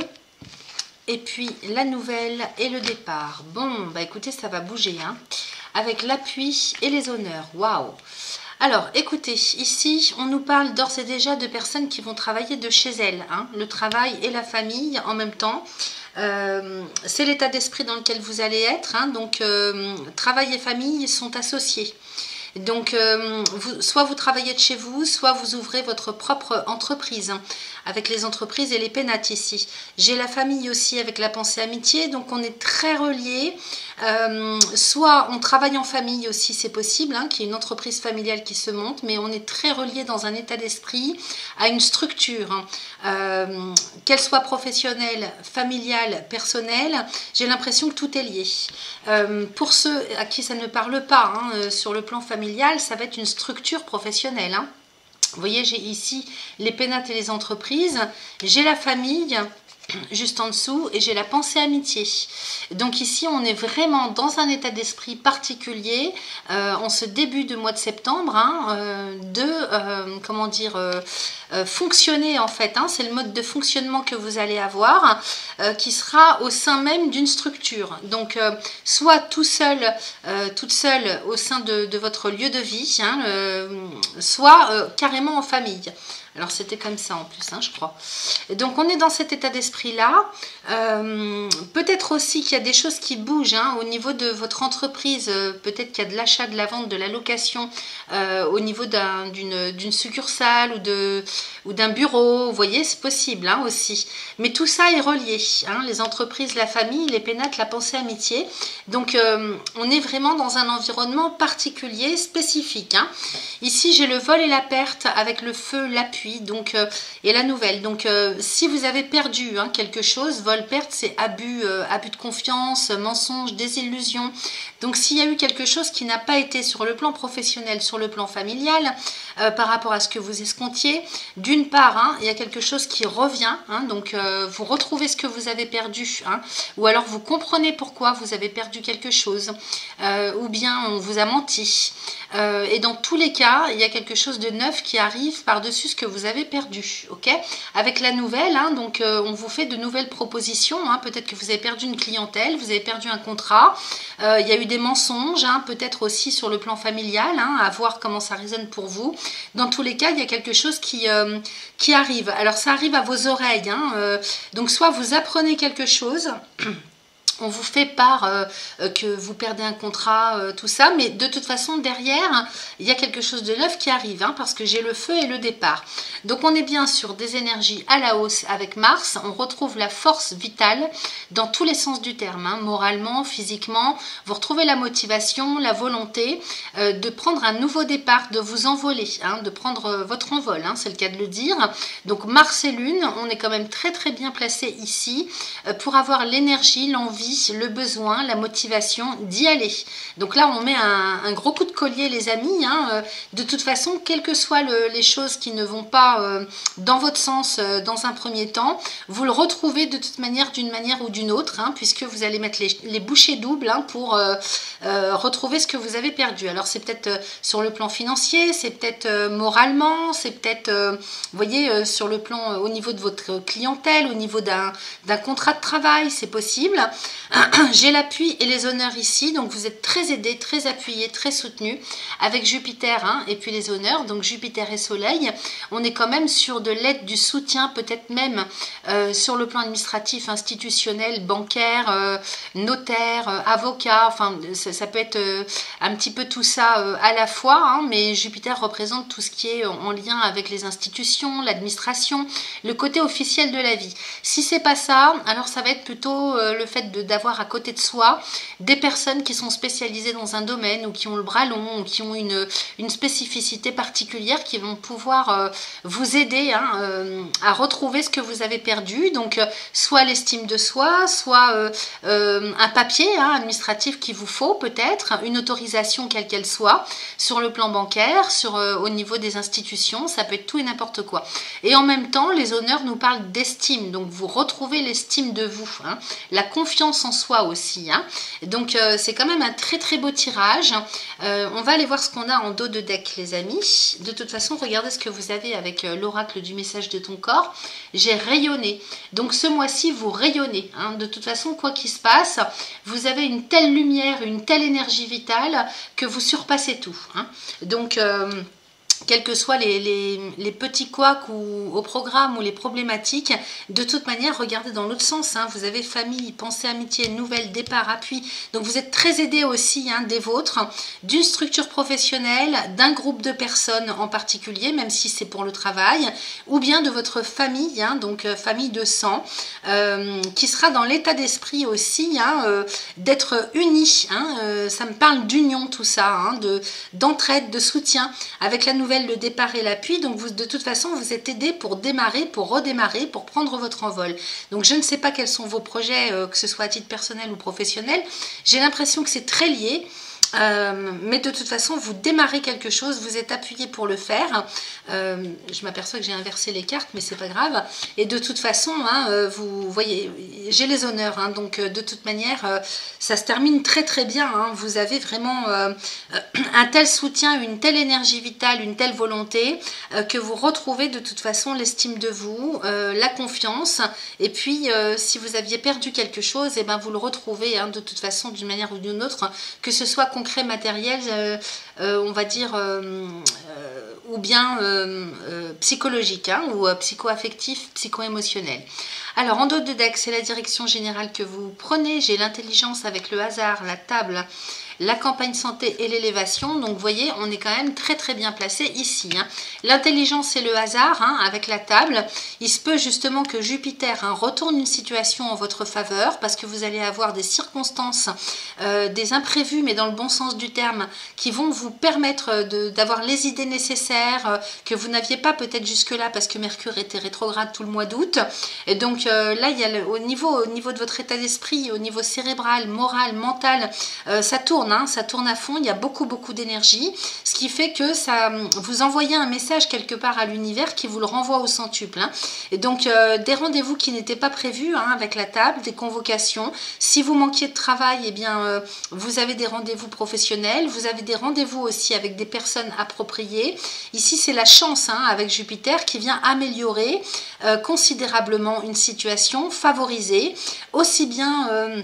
[SPEAKER 1] Et puis la nouvelle et le départ. Bon, bah écoutez, ça va bouger, avec l'appui et les honneurs. Waouh! Alors, écoutez, ici, on nous parle d'ores et déjà de personnes qui vont travailler de chez elles. Le travail et la famille en même temps. C'est l'état d'esprit dans lequel vous allez être. Donc, travail et famille sont associés. Donc, soit vous travaillez de chez vous, soit vous ouvrez votre propre entreprise, avec les entreprises et les pénates ici. J'ai la famille aussi avec la pensée amitié, donc on est très reliés. Soit on travaille en famille aussi, c'est possible, qu'il y ait une entreprise familiale qui se monte, mais on est très reliés dans un état d'esprit à une structure, qu'elle soit professionnelle, familiale, personnelle. J'ai l'impression que tout est lié. Pour ceux à qui ça ne parle pas, sur le plan familial, ça va être une structure professionnelle. Vous voyez, j'ai ici les pénates et les entreprises, j'ai la famille juste en dessous et j'ai la pensée amitié. Donc ici on est vraiment dans un état d'esprit particulier en ce début de mois de septembre, comment dire, fonctionner en fait, c'est le mode de fonctionnement que vous allez avoir qui sera au sein même d'une structure. Donc soit tout seul, toute seule au sein de votre lieu de vie, soit carrément en famille. Alors c'était comme ça en plus, je crois. Et donc on est dans cet état d'esprit là. Peut-être aussi qu'il y a des choses qui bougent au niveau de votre entreprise. Peut-être qu'il y a de l'achat, de la vente, de la location au niveau d'une succursale ou d'un bureau. Vous voyez, c'est possible aussi. Mais tout ça est relié. Les entreprises, la famille, les pénates, la pensée amitié. Donc on est vraiment dans un environnement particulier, spécifique. Ici j'ai le vol et la perte avec le feu, l'appui. Donc, et la nouvelle. Donc, si vous avez perdu quelque chose, vol, perte, c'est abus de confiance, mensonge, désillusion. Donc, s'il y a eu quelque chose qui n'a pas été sur le plan professionnel, sur le plan familial, par rapport à ce que vous escomptiez, d'une part, il y a quelque chose qui revient. Donc, vous retrouvez ce que vous avez perdu. Ou alors, vous comprenez pourquoi vous avez perdu quelque chose. Ou bien, on vous a menti. Et dans tous les cas, il y a quelque chose de neuf qui arrive par-dessus ce que vous avez perdu, ok? Avec la nouvelle, donc on vous fait de nouvelles propositions, peut-être que vous avez perdu une clientèle, vous avez perdu un contrat, il y a eu des mensonges, peut-être aussi sur le plan familial, à voir comment ça résonne pour vous. Dans tous les cas, il y a quelque chose qui arrive. Alors ça arrive à vos oreilles, donc soit vous apprenez quelque chose, on vous fait part que vous perdez un contrat, tout ça, mais de toute façon derrière il y a quelque chose de neuf qui arrive, parce que j'ai le feu et le départ. Donc on est bien sur des énergies à la hausse avec Mars, on retrouve la force vitale dans tous les sens du terme, moralement, physiquement, vous retrouvez la motivation, la volonté de prendre un nouveau départ, de vous envoler, de prendre votre envol, c'est le cas de le dire. Donc Mars et Lune, on est quand même très très bien placé ici pour avoir l'énergie, l'envie l'envie, le besoin, la motivation d'y aller. Donc là, on met un gros coup de collier, les amis. De toute façon, quelles que soient les choses qui ne vont pas dans votre sens dans un premier temps, vous le retrouvez de toute manière, d'une manière ou d'une autre, puisque vous allez mettre les bouchées doubles pour retrouver ce que vous avez perdu. Alors c'est peut-être sur le plan financier, c'est peut-être moralement, c'est peut-être, vous voyez, sur le plan au niveau de votre clientèle, au niveau d'un contrat de travail, c'est possible. J'ai l'appui et les honneurs ici, donc vous êtes très aidé, très appuyé, très soutenu avec Jupiter et puis les honneurs, donc Jupiter et Soleil. On est quand même sur de l'aide, du soutien, peut-être même sur le plan administratif, institutionnel, bancaire, notaire, avocat, enfin ça peut être un petit peu tout ça à la fois, mais Jupiter représente tout ce qui est en lien avec les institutions, l'administration, le côté officiel de la vie. Si c'est pas ça, alors ça va être plutôt le fait d'avoir à côté de soi des personnes qui sont spécialisées dans un domaine ou qui ont le bras long ou qui ont une spécificité particulière qui vont pouvoir vous aider à retrouver ce que vous avez perdu. Donc soit l'estime de soi, soit un papier administratif qu'il vous faut, peut-être une autorisation quelle qu'elle soit sur le plan bancaire, au niveau des institutions, ça peut être tout et n'importe quoi. Et en même temps, les honneurs nous parlent d'estime, donc vous retrouvez l'estime de vous, la confiance en soi aussi. Donc c'est quand même un très très beau tirage. On va aller voir ce qu'on a en dos de deck, les amis. De toute façon, regardez ce que vous avez avec l'oracle du message de ton corps. J'ai rayonné. Donc ce mois-ci, vous rayonnez. De toute façon, quoi qu'il se passe, vous avez une telle lumière, une telle énergie vitale que vous surpassez tout. Donc quels que soient les petits couacs ou au programme ou les problématiques, de toute manière, regardez dans l'autre sens. Vous avez famille, pensée, amitié, nouvelles, départ, appui. Donc vous êtes très aidé aussi des vôtres, d'une structure professionnelle, d'un groupe de personnes en particulier, même si c'est pour le travail, ou bien de votre famille, donc famille de sang, qui sera dans l'état d'esprit aussi d'être unis. Ça me parle d'union tout ça, d'entraide, de soutien avec la nouvelle, le départ et l'appui. Donc vous, de toute façon, vous êtes aidé pour démarrer, pour redémarrer, pour prendre votre envol. Donc je ne sais pas quels sont vos projets, que ce soit à titre personnel ou professionnel. J'ai l'impression que c'est très lié. Mais de toute façon, vous démarrez quelque chose, vous êtes appuyé pour le faire. Je m'aperçois que j'ai inversé les cartes, mais c'est pas grave. Et de toute façon, vous voyez, j'ai les honneurs, donc de toute manière, ça se termine très très bien. Vous avez vraiment un tel soutien, une telle énergie vitale, une telle volonté que vous retrouvez de toute façon l'estime de vous, la confiance. Et puis, si vous aviez perdu quelque chose, et ben vous le retrouvez de toute façon d'une manière ou d'une autre, que ce soit concret, matériel, on va dire, ou bien psychologique, ou psycho-affectif, psycho-émotionnel. Alors en dos de deck, c'est la direction générale que vous prenez. J'ai l'intelligence avec le hasard, la table, la campagne santé et l'élévation. Donc vous voyez, on est quand même très très bien placé ici. L'intelligence et le hasard avec la table. Il se peut justement que Jupiter retourne une situation en votre faveur parce que vous allez avoir des circonstances, des imprévus, mais dans le bon sens du terme, qui vont vous permettre d'avoir les idées nécessaires que vous n'aviez pas peut-être jusque-là parce que Mercure était rétrograde tout le mois d'août. Et donc là, il y a au niveau de votre état d'esprit, au niveau cérébral, moral, mental, ça tourne. Ça tourne à fond, il y a beaucoup d'énergie, ce qui fait que ça vous envoyez un message quelque part à l'univers qui vous le renvoie au centuple. Et donc des rendez-vous qui n'étaient pas prévus avec la table, des convocations. Si vous manquiez de travail, eh bien vous avez des rendez-vous professionnels, vous avez des rendez-vous aussi avec des personnes appropriées. Ici c'est la chance avec Jupiter qui vient améliorer considérablement une situation, favoriser aussi bien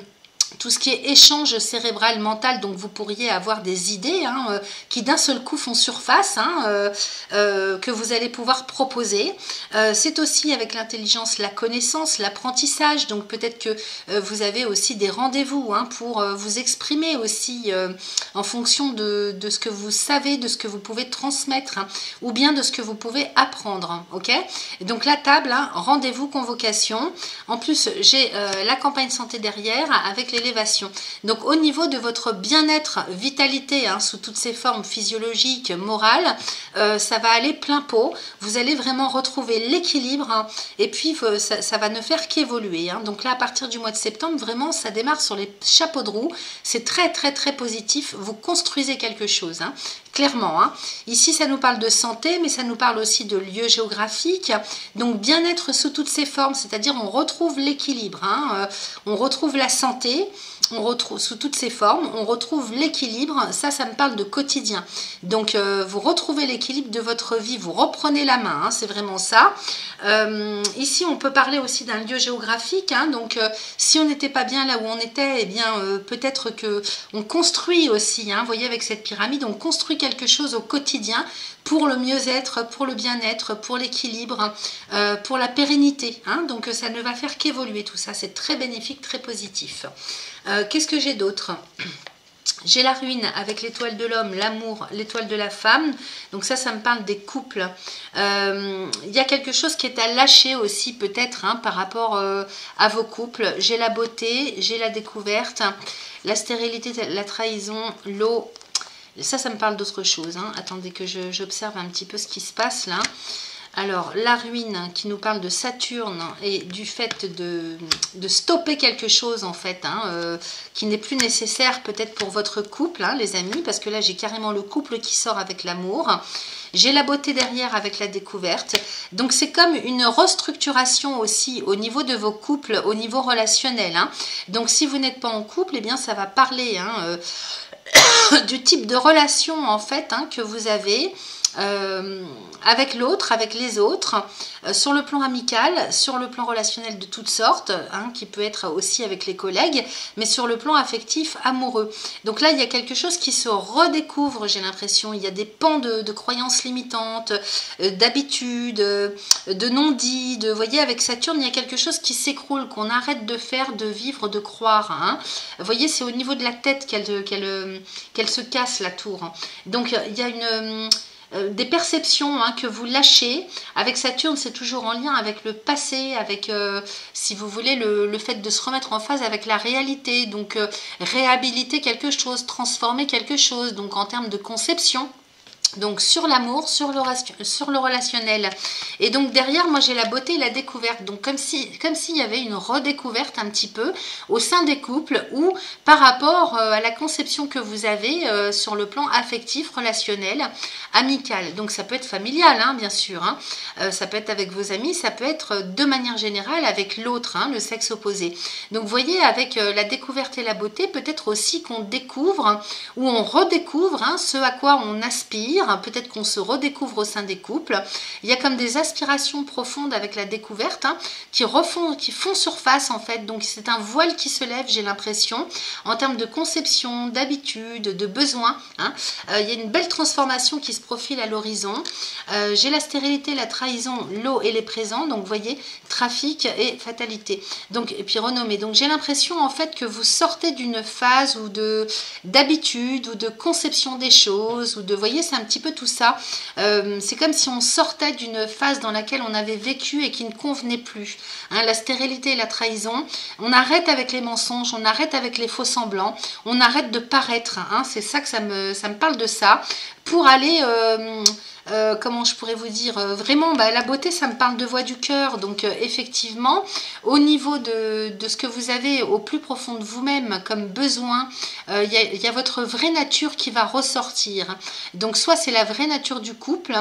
[SPEAKER 1] tout ce qui est échange cérébral, mental, donc vous pourriez avoir des idées qui d'un seul coup font surface, que vous allez pouvoir proposer. C'est aussi avec l'intelligence, la connaissance, l'apprentissage, donc peut-être que vous avez aussi des rendez-vous pour vous exprimer aussi en fonction de ce que vous savez, de ce que vous pouvez transmettre, ou bien de ce que vous pouvez apprendre. Ok. Et donc la table, rendez-vous, convocation. En plus, j'ai la campagne santé derrière avec les d'élévation. Donc au niveau de votre bien-être, vitalité, hein, sous toutes ses formes physiologiques, morales, ça va aller plein pot. Vous allez vraiment retrouver l'équilibre, hein, et puis ça va ne faire qu'évoluer. Hein. Donc là, à partir du mois de septembre, vraiment, ça démarre sur les chapeaux de roue. C'est très très très positif. Vous construisez quelque chose, hein, clairement. Hein. Ici, ça nous parle de santé, mais ça nous parle aussi de lieux géographiques. Donc bien-être sous toutes ses formes, c'est-à-dire on retrouve l'équilibre, hein, on retrouve la santé, on retrouve sous toutes ses formes, on retrouve l'équilibre. Ça me parle de quotidien. Donc vous retrouvez l'équilibre de votre vie, vous reprenez la main, hein, c'est vraiment ça. Ici, on peut parler aussi d'un lieu géographique, hein, donc si on n'était pas bien là où on était, eh bien peut-être que on construit aussi, hein, vous voyez, avec cette pyramide, on construit quelque chose au quotidien pour le mieux-être, pour le bien-être, pour l'équilibre, pour la pérennité, hein, donc ça ne va faire qu'évoluer tout ça, c'est très bénéfique, très positif. Qu'est-ce que j'ai d'autre ? J'ai la ruine avec l'étoile de l'homme, l'amour, l'étoile de la femme. Donc ça me parle des couples. Il y a quelque chose qui est à lâcher aussi peut-être, hein, par rapport à vos couples. J'ai la beauté, j'ai la découverte, la stérilité, la trahison, l'eau. Ça me parle d'autre chose. Hein. Attendez que j'observe un petit peu ce qui se passe là. Alors, la ruine qui nous parle de Saturne et du fait de stopper quelque chose en fait, hein, qui n'est plus nécessaire peut-être pour votre couple, hein, les amis, parce que là j'ai carrément le couple qui sort avec l'amour. J'ai la beauté derrière avec la découverte. Donc c'est comme une restructuration aussi au niveau de vos couples, au niveau relationnel. Hein. Donc si vous n'êtes pas en couple, eh bien ça va parler, hein, du type de relation en fait, hein, que vous avez avec l'autre, avec les autres, sur le plan amical, sur le plan relationnel de toutes sortes, hein, qui peut être aussi avec les collègues, mais sur le plan affectif, amoureux. Donc là, il y a quelque chose qui se redécouvre, j'ai l'impression. Il y a des pans de croyances limitantes, d'habitudes, de non-dits. Vous voyez, avec Saturne, il y a quelque chose qui s'écroule, qu'on arrête de faire, de vivre, de croire. Hein. Vous voyez, c'est au niveau de la tête qu'elle se casse, la tour. Donc, il y a des perceptions, hein, que vous lâchez. Avec Saturne, c'est toujours en lien avec le passé, avec, si vous voulez, le fait de se remettre en phase avec la réalité. Donc, réhabiliter quelque chose, transformer quelque chose. Donc, en termes de conception. Donc sur l'amour, sur le relationnel. Et donc derrière, moi j'ai la beauté et la découverte. Donc comme s'il y avait une redécouverte un petit peu au sein des couples ou par rapport à la conception que vous avez sur le plan affectif, relationnel, amical. Donc ça peut être familial, hein, bien sûr. Hein. Ça peut être avec vos amis, ça peut être de manière générale avec l'autre, hein, le sexe opposé. Donc vous voyez, avec la découverte et la beauté, peut-être aussi qu'on découvre ou on redécouvre, hein, ce à quoi on aspire. Peut-être qu'on se redécouvre au sein des couples. Il y a comme des aspirations profondes avec la découverte, hein, qui font surface en fait. Donc c'est un voile qui se lève, j'ai l'impression, en termes de conception, d'habitude, de besoin. Hein. Il y a une belle transformation qui se profile à l'horizon. J'ai la stérilité, la trahison, l'eau et les présents. Donc vous voyez, trafic et fatalité. Donc, et puis renommée. Donc j'ai l'impression en fait que vous sortez d'une phase ou d'habitude ou de conception des choses ou de, vous voyez, c'est un petit peu tout ça. C'est comme si on sortait d'une phase dans laquelle on avait vécu et qui ne convenait plus. Hein, la stérilité et la trahison. On arrête avec les mensonges, on arrête avec les faux semblants, on arrête de paraître. Hein, c'est ça que ça me parle de ça. Pour aller... comment je pourrais vous dire, vraiment, la beauté, ça me parle de voix du cœur. Donc effectivement, au niveau de ce que vous avez au plus profond de vous-même comme besoin, il y a votre vraie nature qui va ressortir. Donc soit c'est la vraie nature du couple,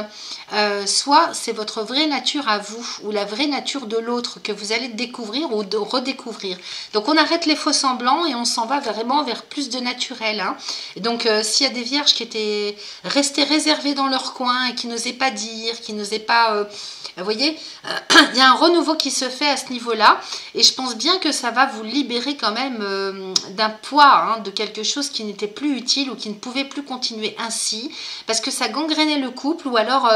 [SPEAKER 1] soit c'est votre vraie nature à vous ou la vraie nature de l'autre que vous allez découvrir ou de redécouvrir. Donc on arrête les faux semblants et on s'en va vraiment vers plus de naturel. Hein. Et donc s'il y a des vierges qui étaient restées réservées dans leur coin et qui n'osaient pas dire, qui n'osaient pas... vous voyez, il y a un renouveau qui se fait à ce niveau-là. Et je pense bien que ça va vous libérer quand même d'un poids, hein, de quelque chose qui n'était plus utile ou qui ne pouvait plus continuer ainsi. Parce que ça gangrénait le couple ou alors...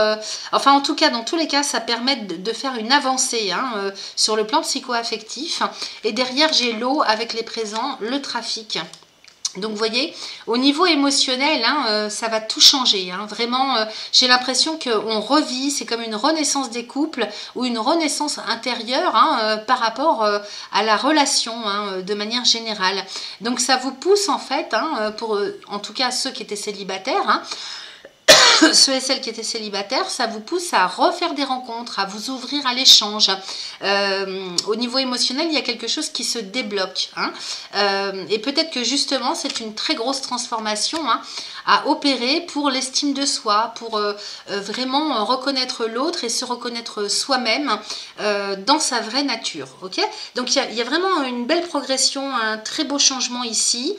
[SPEAKER 1] enfin, en tout cas, dans tous les cas, ça permet de faire une avancée, hein, sur le plan psycho-affectif. Et derrière, j'ai l'eau avec les présents, le trafic. Donc vous voyez, au niveau émotionnel, hein, ça va tout changer. Hein. Vraiment, j'ai l'impression qu'on revit, c'est comme une renaissance des couples ou une renaissance intérieure hein, par rapport à la relation hein, de manière générale. Donc ça vous pousse en fait, hein, pour en tout cas ceux qui étaient célibataires, hein, ceux et celles qui étaient célibataires, ça vous pousse à refaire des rencontres, à vous ouvrir à l'échange. Au niveau émotionnel, il y a quelque chose qui se débloque. Hein. Et peut-être que justement, c'est une très grosse transformation hein, à opérer pour l'estime de soi, pour vraiment reconnaître l'autre et se reconnaître soi-même dans sa vraie nature. Okay, donc il y a vraiment une belle progression, un très beau changement ici.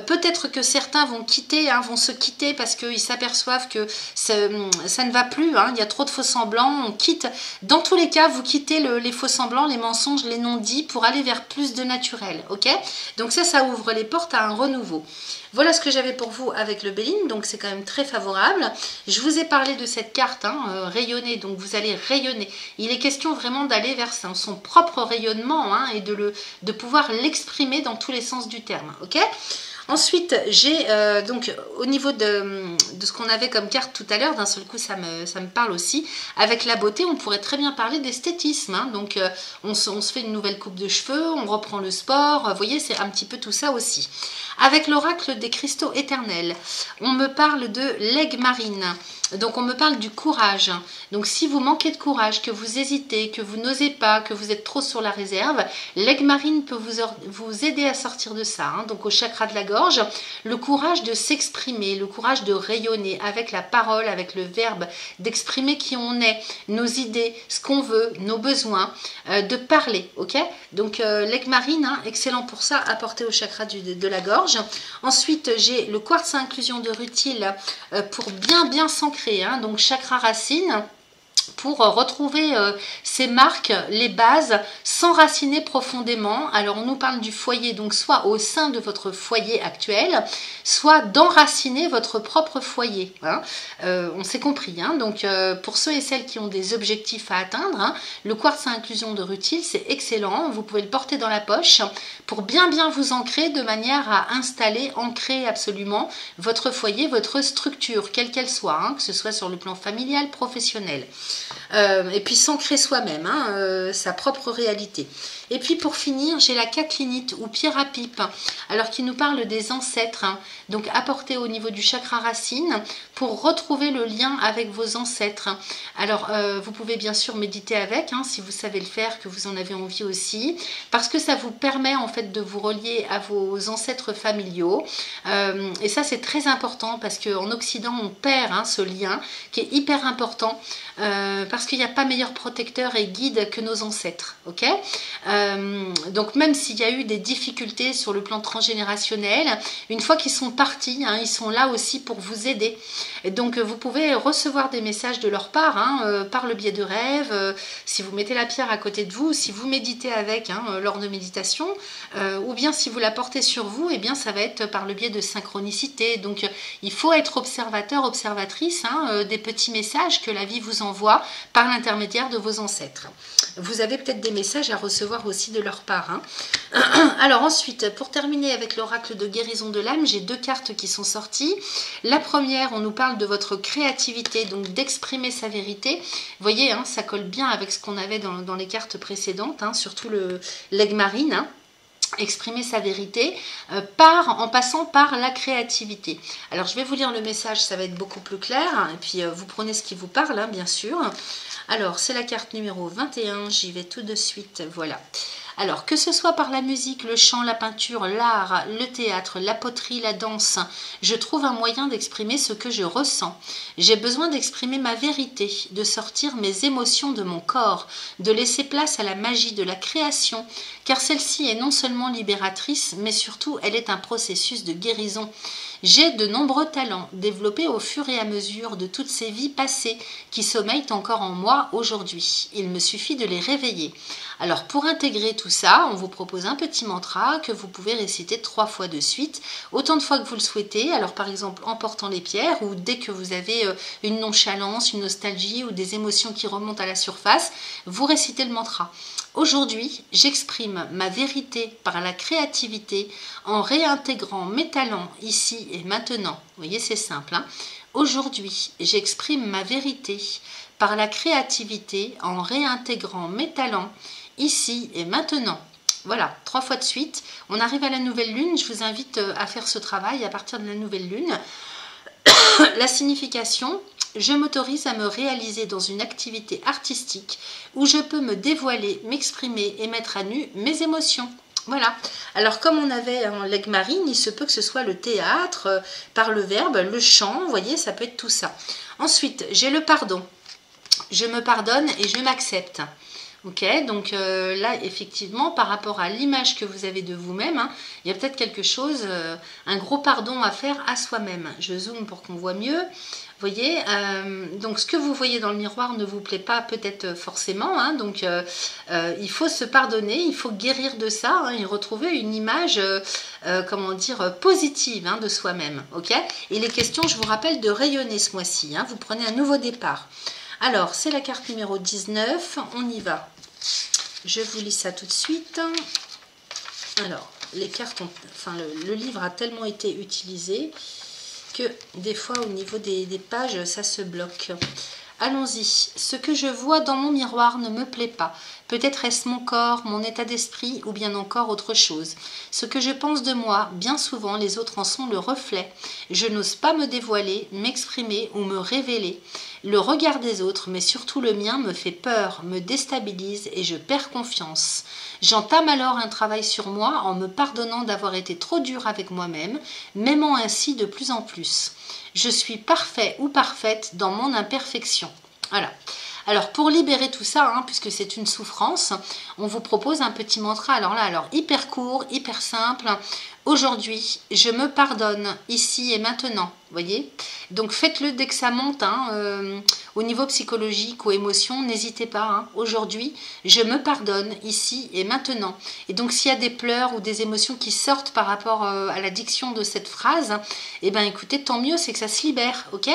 [SPEAKER 1] Peut-être que certains vont quitter, hein, vont se quitter parce qu'ils s'aperçoivent que ça ne va plus, hein, il y a trop de faux semblants, on quitte. Dans tous les cas, vous quittez les faux semblants, les mensonges, les non-dits pour aller vers plus de naturel. Ok, donc ça ouvre les portes à un renouveau. Voilà ce que j'avais pour vous avec le Béline, donc c'est quand même très favorable. Je vous ai parlé de cette carte, hein, rayonner, donc vous allez rayonner. Il est question vraiment d'aller vers son propre rayonnement hein, et de pouvoir l'exprimer dans tous les sens du terme. Ok. Ensuite, j'ai donc au niveau de ce qu'on avait comme carte tout à l'heure, d'un seul coup ça me parle aussi. Avec la beauté, on pourrait très bien parler d'esthétisme. Hein. Donc on se fait une nouvelle coupe de cheveux, on reprend le sport. Vous voyez, c'est un petit peu tout ça aussi. Avec l'oracle des cristaux éternels, on me parle de l'aigle marine. Donc on me parle du courage. Donc si vous manquez de courage, que vous hésitez, que vous n'osez pas, que vous êtes trop sur la réserve, l'aigle marine peut vous aider à sortir de ça. Hein. Donc au chakra de la gorge, le courage de s'exprimer, le courage de rayonner avec la parole, avec le verbe, d'exprimer qui on est, nos idées, ce qu'on veut, nos besoins, de parler. Ok. Donc l'aigle marine, hein, excellent pour ça, apporté au chakra de la gorge. Ensuite j'ai le quartz à inclusion de rutile pour bien s'ancrer. Hein, donc chakra racine pour retrouver ces marques, les bases, s'enraciner profondément. Alors on nous parle du foyer, donc soit au sein de votre foyer actuel, soit d'enraciner votre propre foyer. Hein. On s'est compris. Hein. Donc pour ceux et celles qui ont des objectifs à atteindre, hein, le quartz à inclusion de rutile, c'est excellent. Vous pouvez le porter dans la poche pour bien vous ancrer de manière à installer, ancrer absolument votre foyer, votre structure, quelle qu'elle soit, hein, que ce soit sur le plan familial, professionnel. Et puis s'ancrer soi-même, hein, sa propre réalité. Et puis pour finir, j'ai la caclinite ou pierre à pipe, alors qui nous parle des ancêtres, hein, donc apportée au niveau du chakra racine pour retrouver le lien avec vos ancêtres. Alors vous pouvez bien sûr méditer avec, hein, si vous savez le faire, que vous en avez envie aussi, parce que ça vous permet en fait de vous relier à vos ancêtres familiaux. Et ça c'est très important parce qu'en Occident on perd hein, ce lien qui est hyper important. Parce qu'il n'y a pas meilleur protecteur et guide que nos ancêtres. Ok, donc même s'il y a eu des difficultés sur le plan transgénérationnel, une fois qu'ils sont partis, hein, ils sont là aussi pour vous aider. Et donc vous pouvez recevoir des messages de leur part, hein, par le biais de rêves, si vous mettez la pierre à côté de vous, si vous méditez avec hein, lors de méditation, ou bien si vous la portez sur vous, eh bien ça va être par le biais de synchronicité. Donc il faut être observateur, observatrice hein, des petits messages que la vie vous envoie par l'intermédiaire de vos ancêtres. Vous avez peut-être des messages à recevoir aussi de leur part. Hein. Alors ensuite, pour terminer avec l'oracle de guérison de l'âme, j'ai deux cartes qui sont sorties. La première, on nous parle de votre créativité, donc d'exprimer sa vérité. Vous voyez, hein, ça colle bien avec ce qu'on avait dans les cartes précédentes, hein, surtout l'aigle marine. Hein. Exprimer sa vérité en passant par la créativité. Alors je vais vous lire le message, ça va être beaucoup plus clair, hein, et puis vous prenez ce qui vous parle, hein, bien sûr. Alors c'est la carte numéro 21, j'y vais tout de suite, voilà. Alors, que ce soit par la musique, le chant, la peinture, l'art, le théâtre, la poterie, la danse, je trouve un moyen d'exprimer ce que je ressens. J'ai besoin d'exprimer ma vérité, de sortir mes émotions de mon corps, de laisser place à la magie de la création, car celle-ci est non seulement libératrice, mais surtout elle est un processus de guérison. J'ai de nombreux talents développés au fur et à mesure de toutes ces vies passées qui sommeillent encore en moi aujourd'hui. Il me suffit de les réveiller. Alors pour intégrer tout ça, on vous propose un petit mantra que vous pouvez réciter 3 fois de suite, autant de fois que vous le souhaitez. Alors par exemple en portant les pierres ou dès que vous avez une nonchalance, une nostalgie ou des émotions qui remontent à la surface, vous récitez le mantra. Aujourd'hui, j'exprime ma vérité par la créativité en réintégrant mes talents ici et maintenant. Vous voyez, c'est simple, hein. Aujourd'hui, j'exprime ma vérité par la créativité en réintégrant mes talents ici et maintenant. Voilà, 3 fois de suite. On arrive à la nouvelle lune. Je vous invite à faire ce travail à partir de la nouvelle lune. La signification: je m'autorise à me réaliser dans une activité artistique où je peux me dévoiler, m'exprimer et mettre à nu mes émotions. Voilà. Alors comme on avait en legs marine, il se peut que ce soit le théâtre, par le verbe, le chant, vous voyez, ça peut être tout ça. Ensuite, j'ai le pardon. Je me pardonne et je m'accepte. Ok, donc là, effectivement, par rapport à l'image que vous avez de vous-même, hein, il y a peut-être quelque chose, un gros pardon à faire à soi-même. Je zoome pour qu'on voit mieux. Vous voyez, donc ce que vous voyez dans le miroir ne vous plaît pas peut-être forcément, hein, donc il faut se pardonner, il faut guérir de ça, hein, et retrouver une image, comment dire, positive, hein, de soi-même. Ok, il est question, je vous rappelle, de rayonner ce mois-ci, hein, vous prenez un nouveau départ. Alors, c'est la carte numéro 19, on y va. Je vous lis ça tout de suite. Alors, les cartes ont, enfin, le livre a tellement été utilisé que des fois, au niveau des pages, ça se bloque. Allons-y. Ce que je vois dans mon miroir ne me plaît pas. Peut-être est-ce mon corps, mon état d'esprit ou bien encore autre chose. Ce que je pense de moi, bien souvent, les autres en sont le reflet. Je n'ose pas me dévoiler, m'exprimer ou me révéler. Le regard des autres, mais surtout le mien, me fait peur, me déstabilise et je perds confiance. J'entame alors un travail sur moi en me pardonnant d'avoir été trop dur avec moi-même, m'aimant ainsi de plus en plus. Je suis parfait ou parfaite dans mon imperfection. Voilà. Alors pour libérer tout ça, hein, puisque c'est une souffrance, on vous propose un petit mantra. Alors hyper court, hyper simple. Aujourd'hui, je me pardonne ici et maintenant. Vous voyez? Donc faites-le dès que ça monte, hein, au niveau psychologique ou émotion, n'hésitez pas. Hein. Aujourd'hui, je me pardonne ici et maintenant. Et donc s'il y a des pleurs ou des émotions qui sortent par rapport à la diction de cette phrase, eh bien écoutez, tant mieux, c'est que ça se libère. Ok?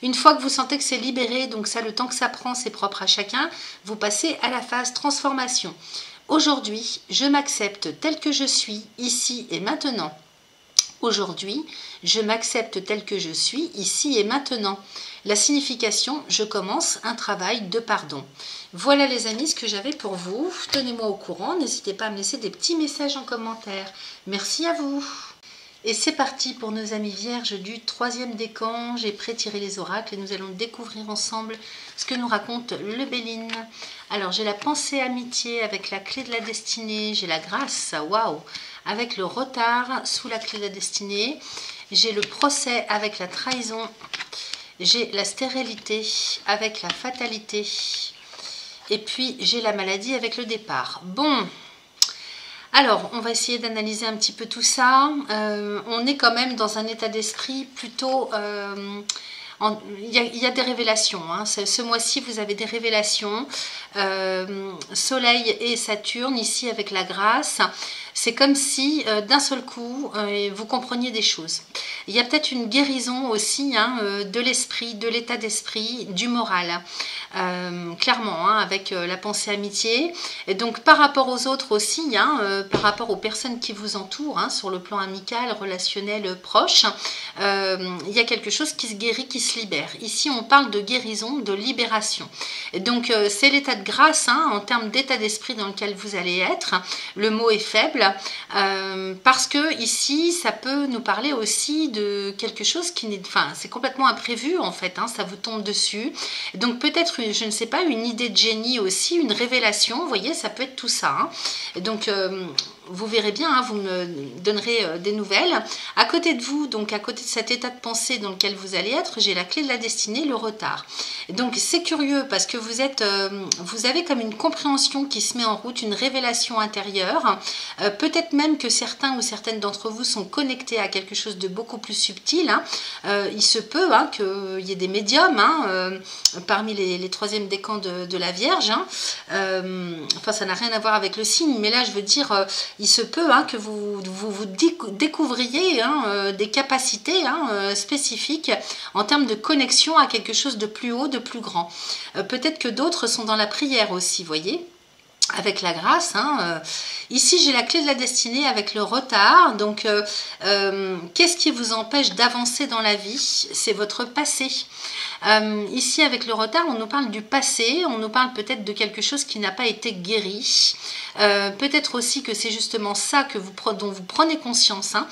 [SPEAKER 1] Une fois que vous sentez que c'est libéré, donc ça, le temps que ça prend, c'est propre à chacun, vous passez à la phase transformation. Aujourd'hui, je m'accepte tel que je suis, ici et maintenant. Aujourd'hui, je m'accepte tel que je suis, ici et maintenant. La signification, je commence un travail de pardon. Voilà les amis, ce que j'avais pour vous. Tenez-moi au courant, n'hésitez pas à me laisser des petits messages en commentaire. Merci à vous. Et c'est parti pour nos amis vierges du 3e décan. J'ai pré-tiré les oracles et nous allons découvrir ensemble ce que nous raconte le Béline. Alors j'ai la pensée amitié avec la clé de la destinée, j'ai la grâce, waouh, avec le retard sous la clé de la destinée, j'ai le procès avec la trahison, j'ai la stérilité avec la fatalité et puis j'ai la maladie avec le départ. Bon. Alors, on va essayer d'analyser un petit peu tout ça. On est quand même dans un état d'esprit plutôt... il y a des révélations. Hein. Ce mois-ci, vous avez des révélations. Soleil et Saturne, ici avec la grâce. C'est comme si, d'un seul coup, vous compreniez des choses. Il y a peut-être une guérison aussi, hein, de l'esprit, de l'état d'esprit, du moral. Clairement, hein, avec la pensée amitié. Et donc, par rapport aux autres aussi, hein, par rapport aux personnes qui vous entourent, hein, sur le plan amical, relationnel, proche, il y a quelque chose qui se guérit, qui se libère. Ici, on parle de guérison, de libération. Et donc, c'est l'état de grâce, hein, en termes d'état d'esprit dans lequel vous allez être. Le mot est faible, parce que ici, ça peut nous parler aussi de quelque chose qui n'est... Enfin, c'est complètement imprévu, en fait, hein, ça vous tombe dessus. Donc, peut-être, je ne sais pas, une idée de génie aussi, une révélation, vous voyez, ça peut être tout ça. Hein. Donc, vous verrez bien, hein, vous me donnerez des nouvelles. À côté de vous, donc à côté de cet état de pensée dans lequel vous allez être, j'ai la clé de la destinée, le retard. Donc c'est curieux parce que vous avez comme une compréhension qui se met en route, une révélation intérieure. Peut-être même que certains ou certaines d'entre vous sont connectés à quelque chose de beaucoup plus subtil. Hein. Il se peut hein, qu'il y ait des médiums hein, parmi les troisièmes décans de la Vierge. Hein. Enfin, ça n'a rien à voir avec le signe, mais là, je veux dire, il se peut hein, que vous découvriez hein, des capacités hein, spécifiques en termes de connexion à quelque chose de plus haut, de plus grand. Peut-être que d'autres sont dans la prière aussi, voyez, avec la grâce. Hein. Ici, j'ai la clé de la destinée avec le retard. Donc, qu'est-ce qui vous empêche d'avancer dans la vie? C'est votre passé. Ici, avec le retard, on nous parle du passé, on nous parle peut-être de quelque chose qui n'a pas été guéri. Peut-être aussi que c'est justement ça dont vous prenez conscience. Hein.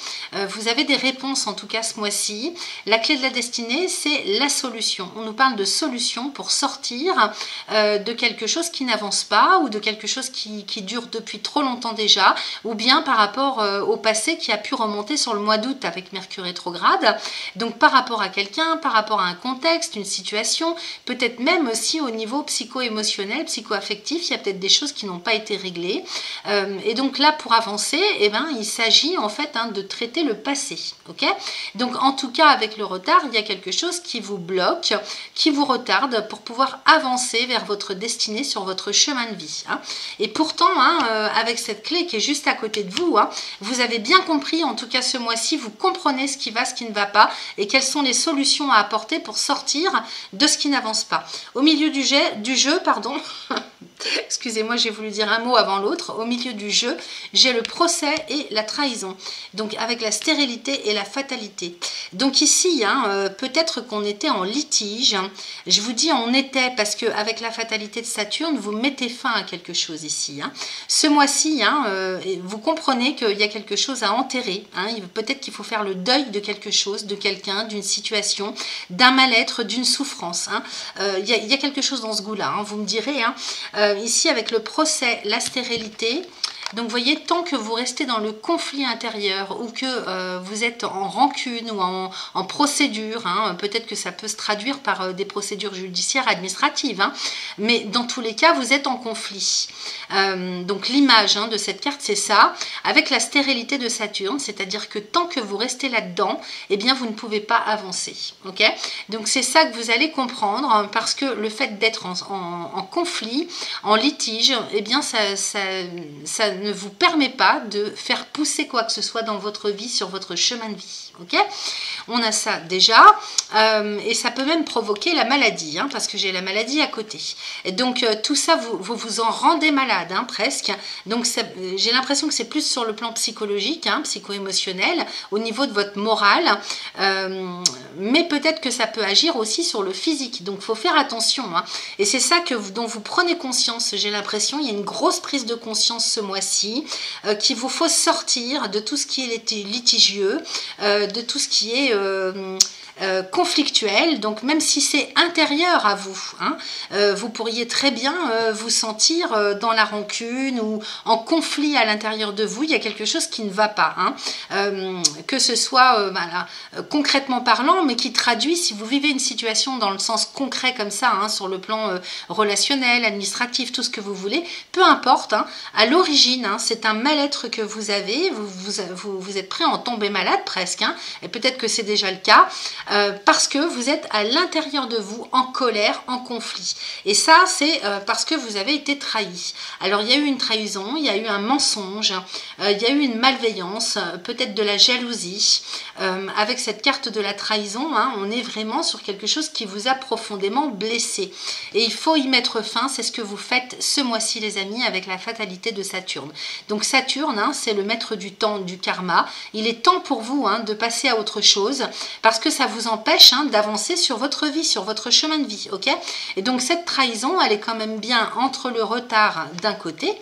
[SPEAKER 1] Vous avez des réponses, en tout cas ce mois-ci. La clé de la destinée, c'est la solution. On nous parle de solution pour sortir de quelque chose qui n'avance pas ou de quelque chose qui dure depuis trop longtemps déjà, ou bien par rapport au passé qui a pu remonter sur le mois d'août avec Mercure rétrograde. Donc par rapport à quelqu'un, par rapport à un contexte, une situation, peut-être même aussi au niveau psycho-émotionnel, psycho-affectif, il y a peut-être des choses qui n'ont pas été réglées. Et donc là, pour avancer, eh ben, il s'agit en fait hein, de traiter le passé. Okay, donc en tout cas, avec le retard, il y a quelque chose qui vous bloque, qui vous retarde pour pouvoir avancer vers votre destinée sur votre chemin de vie. Hein. Et pourtant, hein, avec cette clé qui est juste à côté de vous, hein, vous avez bien compris, en tout cas ce mois-ci, vous comprenez ce qui va, ce qui ne va pas et quelles sont les solutions à apporter pour sortir de ce qui n'avance pas. Au milieu du jeu, pardon, excusez-moi, j'ai voulu dire un mot avant l'autre. Au milieu du jeu, j'ai le procès et la trahison. Donc avec la stérilité et la fatalité. Donc ici, hein, peut-être qu'on était en litige. Hein. Je vous dis on était parce que avec la fatalité de Saturne, vous mettez fin à quelque chose ici. Hein. Ce mois-ci, hein, vous comprenez qu'il y a quelque chose à enterrer. Hein. Peut-être qu'il faut faire le deuil de quelque chose, de quelqu'un, d'une situation, d'un mal-être, d'une souffrance. Hein. Y a quelque chose dans ce goût-là. Hein. Vous me direz. Hein. Ici, avec le procès, la stérilité, donc vous voyez, tant que vous restez dans le conflit intérieur ou que vous êtes en rancune ou en procédure, hein, peut-être que ça peut se traduire par des procédures judiciaires administratives, hein, mais dans tous les cas, vous êtes en conflit. Donc l'image hein, de cette carte, c'est ça, avec la stérilité de Saturne, c'est-à-dire que tant que vous restez là-dedans, eh bien vous ne pouvez pas avancer. Okay, donc c'est ça que vous allez comprendre, hein, parce que le fait d'être en conflit, en litige, eh bien ça ne vous permet pas de faire pousser quoi que ce soit dans votre vie, sur votre chemin de vie. Ok, on a ça déjà, et ça peut même provoquer la maladie, hein, parce que j'ai la maladie à côté. Et donc tout ça, vous en rendez malade, hein, presque. Donc j'ai l'impression que c'est plus sur le plan psychologique, hein, psycho-émotionnel, au niveau de votre morale, mais peut-être que ça peut agir aussi sur le physique. Donc il faut faire attention. Hein. Et c'est ça dont vous prenez conscience, j'ai l'impression. Il y a une grosse prise de conscience ce mois-ci, qu'il vous faut sortir de tout ce qui est litigieux, de tout ce qui est conflictuel, donc même si c'est intérieur à vous, hein, vous pourriez très bien vous sentir dans la rancune ou en conflit à l'intérieur de vous. Il y a quelque chose qui ne va pas, hein, que ce soit voilà, concrètement parlant, mais qui traduit, si vous vivez une situation dans le sens concret comme ça, hein, sur le plan relationnel, administratif, tout ce que vous voulez, peu importe, hein, à l'origine, hein, c'est un mal-être que vous avez, vous êtes prêt à en tomber malade presque, hein, et peut-être que c'est déjà le cas, parce que vous êtes à l'intérieur de vous en colère, en conflit. Et ça, c'est parce que vous avez été trahi. Alors, il y a eu une trahison, il y a eu un mensonge, il y a eu une malveillance, peut-être de la jalousie. Avec cette carte de la trahison, hein, on est vraiment sur quelque chose qui vous a profondément blessé. Et il faut y mettre fin, c'est ce que vous faites ce mois-ci, les amis, avec la fatalité de Saturne. Donc, Saturne, hein, c'est le maître du temps, du karma. Il est temps pour vous hein, de passer à autre chose, parce que ça vous empêche hein, d'avancer sur votre vie, sur votre chemin de vie, ok? Et donc cette trahison, elle est quand même bien entre le retard d'un côté,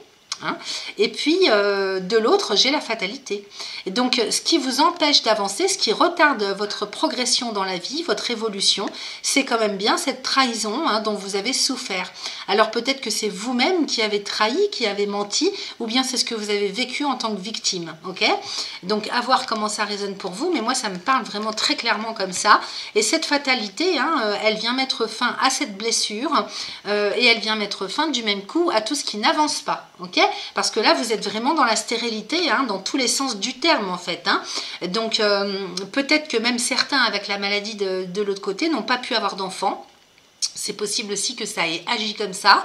[SPEAKER 1] hein. Et puis, de l'autre, j'ai la fatalité. Et donc, ce qui vous empêche d'avancer, ce qui retarde votre progression dans la vie, votre évolution, c'est quand même bien cette trahison, hein, dont vous avez souffert. Alors, peut-être que c'est vous-même qui avez trahi, qui avez menti, ou bien c'est ce que vous avez vécu en tant que victime. Ok? Donc, à voir comment ça résonne pour vous, mais moi, ça me parle vraiment très clairement comme ça. Et cette fatalité, hein, elle vient mettre fin à cette blessure et elle vient mettre fin du même coup à tout ce qui n'avance pas. Ok? Parce que là, vous êtes vraiment dans la stérilité, hein, dans tous les sens du terme en fait. Hein. Donc, peut-être que même certains avec la maladie de l'autre côté n'ont pas pu avoir d'enfants. C'est possible aussi que ça ait agi comme ça,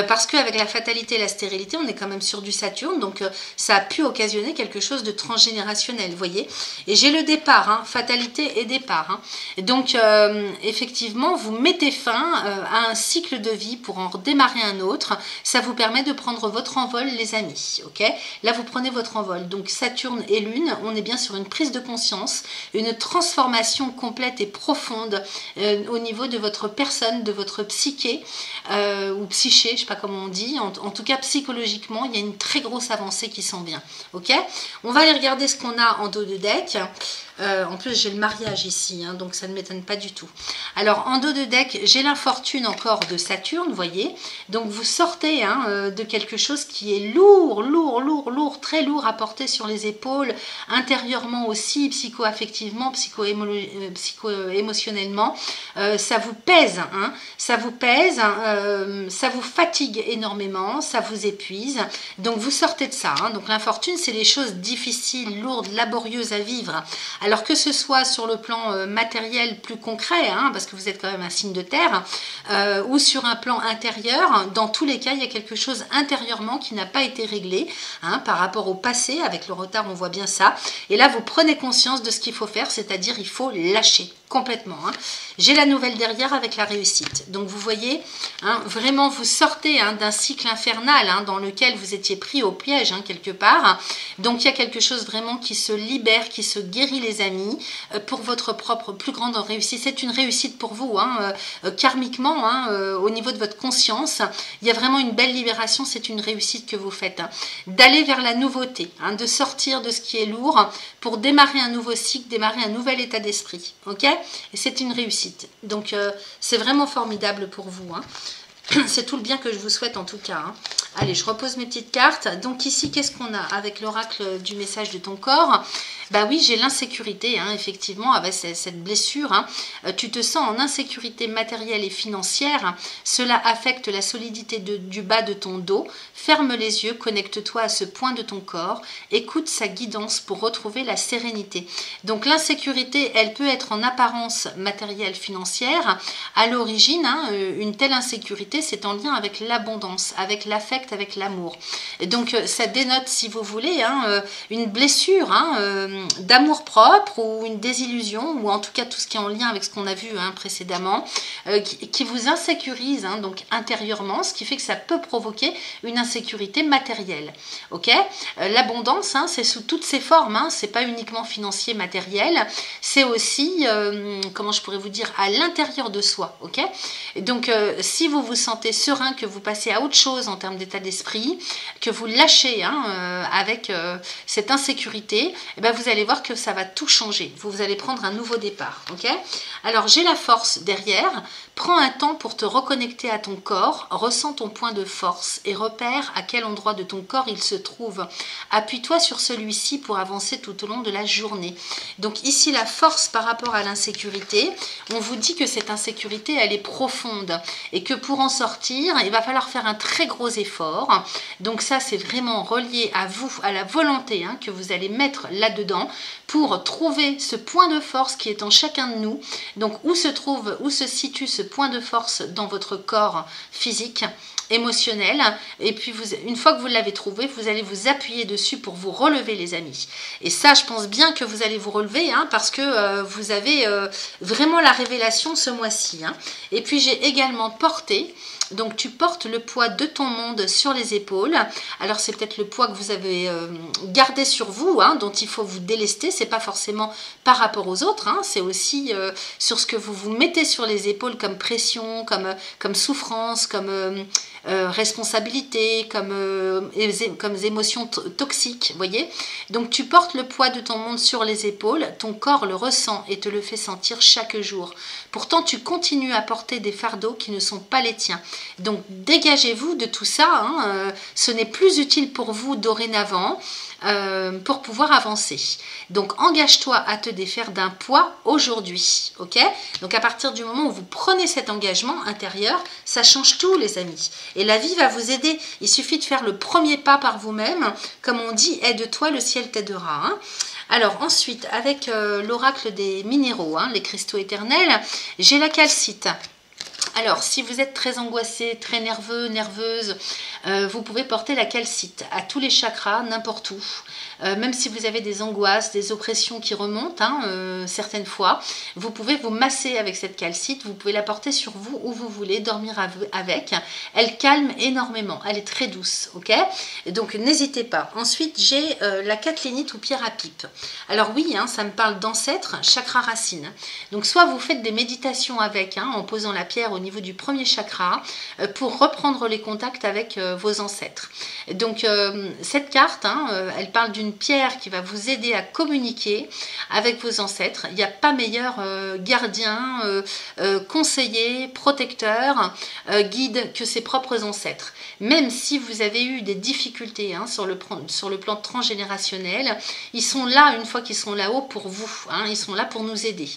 [SPEAKER 1] parce qu'avec la fatalité et la stérilité, on est quand même sur du Saturne, donc ça a pu occasionner quelque chose de transgénérationnel, vous voyez. Et j'ai le départ, hein, fatalité et départ. Hein. Et donc, effectivement, vous mettez fin à un cycle de vie pour en redémarrer un autre. Ça vous permet de prendre votre envol, les amis, ok? Là, vous prenez votre envol. Donc, Saturne et Lune, on est bien sur une prise de conscience, une transformation complète et profonde au niveau de votre personne, de votre psyché ou psyché, je ne sais pas comment on dit, en tout cas psychologiquement, il y a une très grosse avancée qui s'en vient. Ok, on va aller regarder ce qu'on a en dos de deck. En plus, j'ai le mariage ici, hein, donc ça ne m'étonne pas du tout. Alors, en dos de deck, j'ai l'infortune encore de Saturne, vous voyez. Donc, vous sortez hein, de quelque chose qui est lourd, très lourd à porter sur les épaules, intérieurement aussi, psycho-affectivement, psycho-émotionnellement. Ça vous pèse, hein, ça vous pèse, ça vous fatigue énormément, ça vous épuise. Donc, vous sortez de ça. Hein. Donc, l'infortune, c'est les choses difficiles, lourdes, laborieuses à vivre. Alors que ce soit sur le plan matériel plus concret, hein, parce que vous êtes quand même un signe de terre, ou sur un plan intérieur, dans tous les cas, il y a quelque chose intérieurement qui n'a pas été réglé hein, par rapport au passé. Avec le retard, on voit bien ça. Et là, vous prenez conscience de ce qu'il faut faire, c'est-à-dire il faut lâcher complètement. Hein. J'ai la nouvelle derrière avec la réussite. Donc, vous voyez, hein, vraiment, vous sortez hein, d'un cycle infernal hein, dans lequel vous étiez pris au piège hein, quelque part. Donc, il y a quelque chose vraiment qui se libère, qui se guérit, les amis, pour votre propre plus grande réussite. C'est une réussite pour vous, hein, karmiquement, hein, au niveau de votre conscience. Il y a vraiment une belle libération, c'est une réussite que vous faites. Hein. D'aller vers la nouveauté, hein, de sortir de ce qui est lourd pour démarrer un nouveau cycle, démarrer un nouvel état d'esprit. Ok ? Et c'est une réussite. Donc, c'est vraiment formidable pour vous. Hein. C'est tout le bien que je vous souhaite en tout cas. Hein. Allez, je repose mes petites cartes. Donc ici, qu'est-ce qu'on a avec l'oracle du message de ton corps? Bah oui, j'ai l'insécurité, hein, effectivement, avec cette blessure. Hein. Tu te sens en insécurité matérielle et financière. Cela affecte la solidité du bas de ton dos. Ferme les yeux, connecte-toi à ce point de ton corps. Écoute sa guidance pour retrouver la sérénité. Donc l'insécurité, elle peut être en apparence matérielle, financière. À l'origine, hein, une telle insécurité, c'est en lien avec l'abondance, avec l'affect, avec l'amour. Et donc, ça dénote, si vous voulez, hein, une blessure, hein, d'amour propre ou une désillusion, ou en tout cas tout ce qui est en lien avec ce qu'on a vu hein, précédemment, qui vous insécurise hein, donc intérieurement, ce qui fait que ça peut provoquer une insécurité matérielle. Ok, l'abondance, hein, c'est sous toutes ses formes, hein, c'est pas uniquement financier, matériel, c'est aussi, comment je pourrais vous dire, à l'intérieur de soi. Ok, et donc si vous vous sentez serein, que vous passez à autre chose en termes d'état d'esprit, que vous lâchez hein, avec cette insécurité, et ben vous allez voir que ça va tout changer. Vous allez prendre un nouveau départ. Ok, alors j'ai la force derrière. Prends un temps pour te reconnecter à ton corps, ressens ton point de force et repère à quel endroit de ton corps il se trouve. Appuie-toi sur celui-ci pour avancer tout au long de la journée. Donc ici, la force par rapport à l'insécurité, on vous dit que cette insécurité, elle est profonde et que pour en sortir, il va falloir faire un très gros effort. Donc ça, c'est vraiment relié à vous, à la volonté hein, que vous allez mettre là-dedans pour trouver ce point de force qui est en chacun de nous. Donc où se situe ce point de force dans votre corps physique, émotionnel, et puis une fois que vous l'avez trouvé, vous allez vous appuyer dessus pour vous relever, les amis. Et ça, je pense bien que vous allez vous relever hein, parce que vous avez vraiment la révélation ce mois-ci. Hein. Et puis j'ai également porté. Donc tu portes le poids de ton monde sur les épaules. Alors c'est peut-être le poids que vous avez gardé sur vous, hein, dont il faut vous délester. C'est pas forcément par rapport aux autres, hein, c'est aussi sur ce que vous vous mettez sur les épaules comme pression, comme souffrance, comme responsabilités, comme émotions toxiques, voyez. Donc tu portes le poids de ton monde sur les épaules, ton corps le ressent et te le fait sentir chaque jour. Pourtant, tu continues à porter des fardeaux qui ne sont pas les tiens. Donc dégagez-vous de tout ça, hein, ce n'est plus utile pour vous dorénavant. Pour pouvoir avancer. Donc engage-toi à te défaire d'un poids aujourd'hui, ok? Donc à partir du moment où vous prenez cet engagement intérieur, ça change tout les amis. Et la vie va vous aider. Il suffit de faire le premier pas par vous-même. Comme on dit, aide-toi, le ciel t'aidera. Hein. Alors ensuite, avec l'oracle des minéraux, hein, les cristaux éternels, j'ai la calcite. Alors, si vous êtes très angoissé, très nerveux, nerveuse, vous pouvez porter la calcite à tous les chakras, n'importe où. Même si vous avez des angoisses, des oppressions qui remontent, hein, certaines fois, vous pouvez vous masser avec cette calcite, vous pouvez la porter sur vous où vous voulez, dormir avec. Elle calme énormément, elle est très douce, ok? Donc, n'hésitez pas. Ensuite, j'ai la catlinite ou pierre à pipe. Alors oui, hein, ça me parle d'ancêtres, chakra racine. Donc, soit vous faites des méditations avec, hein, en posant la pierre au niveau du premier chakra, pour reprendre les contacts avec vos ancêtres. Donc, cette carte, hein, elle parle d'une pierre qui va vous aider à communiquer avec vos ancêtres. Il n'y a pas meilleur gardien, conseiller, protecteur, guide que ses propres ancêtres. Même si vous avez eu des difficultés, hein, sur le plan transgénérationnel, ils sont là, une fois qu'ils sont là-haut, pour vous. Hein, ils sont là pour nous aider.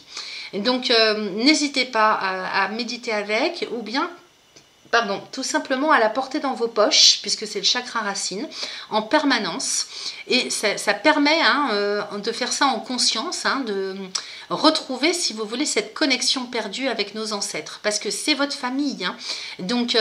[SPEAKER 1] Donc, n'hésitez pas à méditer avec, ou bien tout simplement à la porter dans vos poches, puisque c'est le chakra racine, en permanence. Et ça permet, hein, de faire ça en conscience, hein, de retrouver, si vous voulez, cette connexion perdue avec nos ancêtres, parce que c'est votre famille, hein. Donc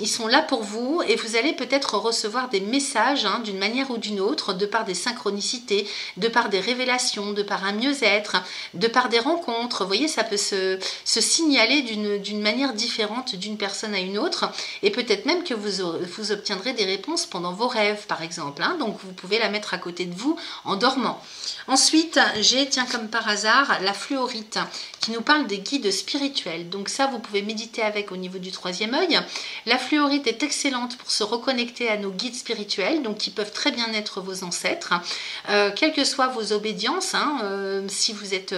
[SPEAKER 1] ils sont là pour vous, et vous allez peut-être recevoir des messages, hein, d'une manière ou d'une autre, de par des synchronicités, de par des révélations, de par un mieux-être, de par des rencontres. Vous voyez, ça peut se signaler d'une manière différente d'une personne à une autre, et peut-être même que vous obtiendrez des réponses pendant vos rêves, par exemple, hein. Donc vous pouvez la mettre à côté de vous en dormant. Ensuite, j'ai, tiens, comme par hasard, la fluorite qui nous parle des guides spirituels. Donc ça, vous pouvez méditer avec au niveau du troisième œil. La fluorite est excellente pour se reconnecter à nos guides spirituels, donc qui peuvent très bien être vos ancêtres. Quelles que soient vos obédiences, hein, si vous êtes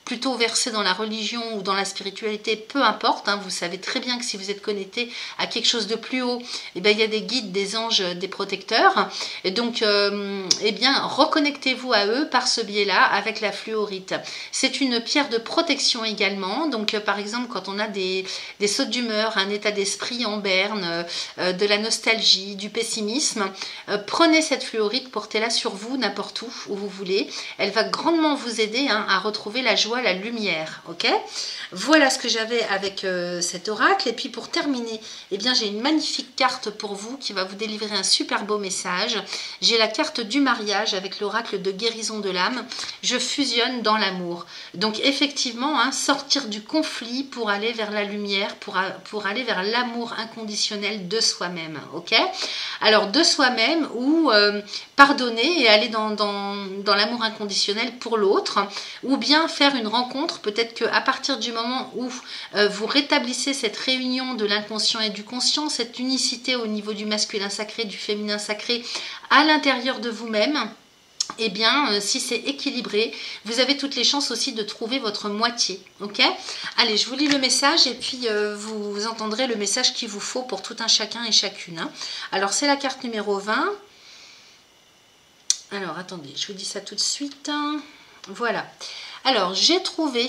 [SPEAKER 1] plutôt versé dans la religion ou dans la spiritualité, peu importe, hein, vous savez très bien que si vous êtes connecté à quelque chose de plus haut, eh bien, il y a des guides, des anges, des protecteurs. Et donc, eh bien, reconnectez-vous à eux par ce biais-là avec la fluorite. C'est une pierre de protection également. Donc, par exemple, quand on a des sautes d'humeur, un état d'esprit en berne, de la nostalgie, du pessimisme, prenez cette fluorite, portez-la sur vous, n'importe où vous voulez. Elle va grandement vous aider, hein, à retrouver la joie, la lumière, ok? Voilà ce que j'avais avec cet oracle. Et puis pour terminer, eh bien, j'ai une magnifique carte pour vous qui va vous délivrer un super beau message. J'ai la carte du mariage avec l'oracle de guérison de l'âme. Je fusionne dans l'amour. Donc effectivement, hein, sortir du conflit pour aller vers la lumière, pour aller vers l'amour inconditionnel de soi-même, ok? Alors de soi-même, ou pardonner et aller dans l'amour inconditionnel pour l'autre, ou bien faire une rencontre, peut-être qu'à partir du moment où vous rétablissez cette réunion de l'inconscient et du conscient, cette unicité au niveau du masculin sacré, du féminin sacré, à l'intérieur de vous-même, eh bien, si c'est équilibré, vous avez toutes les chances aussi de trouver votre moitié, ok? Allez, je vous lis le message et puis vous entendrez le message qu'il vous faut pour tout un chacun et chacune, hein. Alors, c'est la carte numéro 20. Alors, attendez, je vous dis ça tout de suite. Voilà. Alors, j'ai trouvé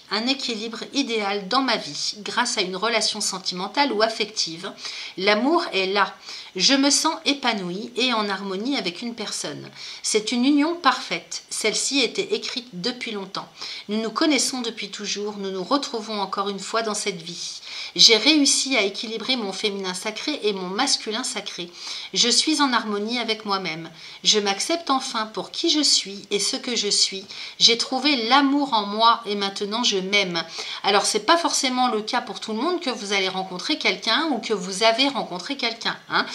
[SPEAKER 1] un équilibre idéal dans ma vie grâce à une relation sentimentale ou affective. L'amour est là. Je me sens épanouie et en harmonie avec une personne. C'est une union parfaite. Celle-ci était écrite depuis longtemps. Nous nous connaissons depuis toujours. Nous nous retrouvons encore une fois dans cette vie. J'ai réussi à équilibrer mon féminin sacré et mon masculin sacré. Je suis en harmonie avec moi-même. Je m'accepte enfin pour qui je suis et ce que je suis. J'ai trouvé l'amour en moi et maintenant je m'aime. Alors c'est pas forcément le cas pour tout le monde que vous allez rencontrer quelqu'un ou que vous avez rencontré quelqu'un, hein.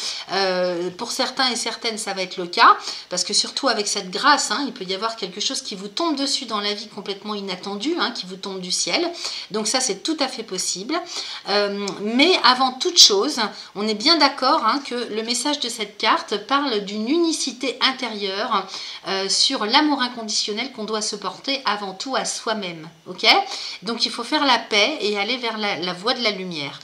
[SPEAKER 1] Pour certains et certaines ça va être le cas, parce que surtout avec cette grâce, hein, il peut y avoir quelque chose qui vous tombe dessus dans la vie complètement inattendu, hein, qui vous tombe du ciel. Donc ça c'est tout à fait possible. Mais avant toute chose, on est bien d'accord, hein, que le message de cette carte parle d'une unicité intérieure sur l'amour inconditionnel qu'on doit se porter avant tout à soi-même. Ok? Donc il faut faire la paix et aller vers la voie de la lumière.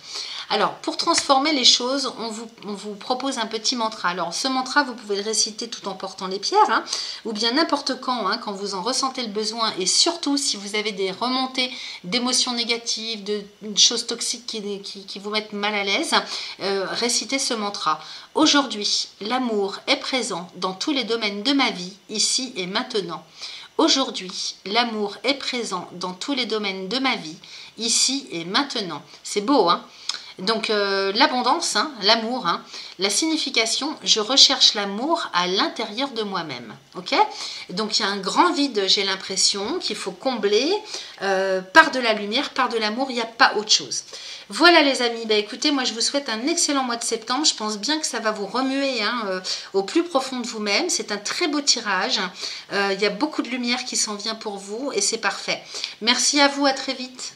[SPEAKER 1] Alors, pour transformer les choses, on vous propose un petit mantra. Alors, ce mantra, vous pouvez le réciter tout en portant les pierres, hein, ou bien n'importe quand, hein, quand vous en ressentez le besoin, et surtout si vous avez des remontées d'émotions négatives, de choses toxiques qui vous mettent mal à l'aise, récitez ce mantra. Aujourd'hui, l'amour est présent dans tous les domaines de ma vie, ici et maintenant. Aujourd'hui, l'amour est présent dans tous les domaines de ma vie, ici et maintenant. C'est beau, hein? Donc l'abondance, hein, l'amour, hein, la signification, je recherche l'amour à l'intérieur de moi-même. Ok? Donc il y a un grand vide, j'ai l'impression, qu'il faut combler par de la lumière, par de l'amour, il n'y a pas autre chose. Voilà les amis, bah, écoutez, moi je vous souhaite un excellent mois de septembre, je pense bien que ça va vous remuer, hein, au plus profond de vous-même, c'est un très beau tirage, il y a beaucoup de lumière qui s'en vient pour vous et c'est parfait. Merci à vous, à très vite.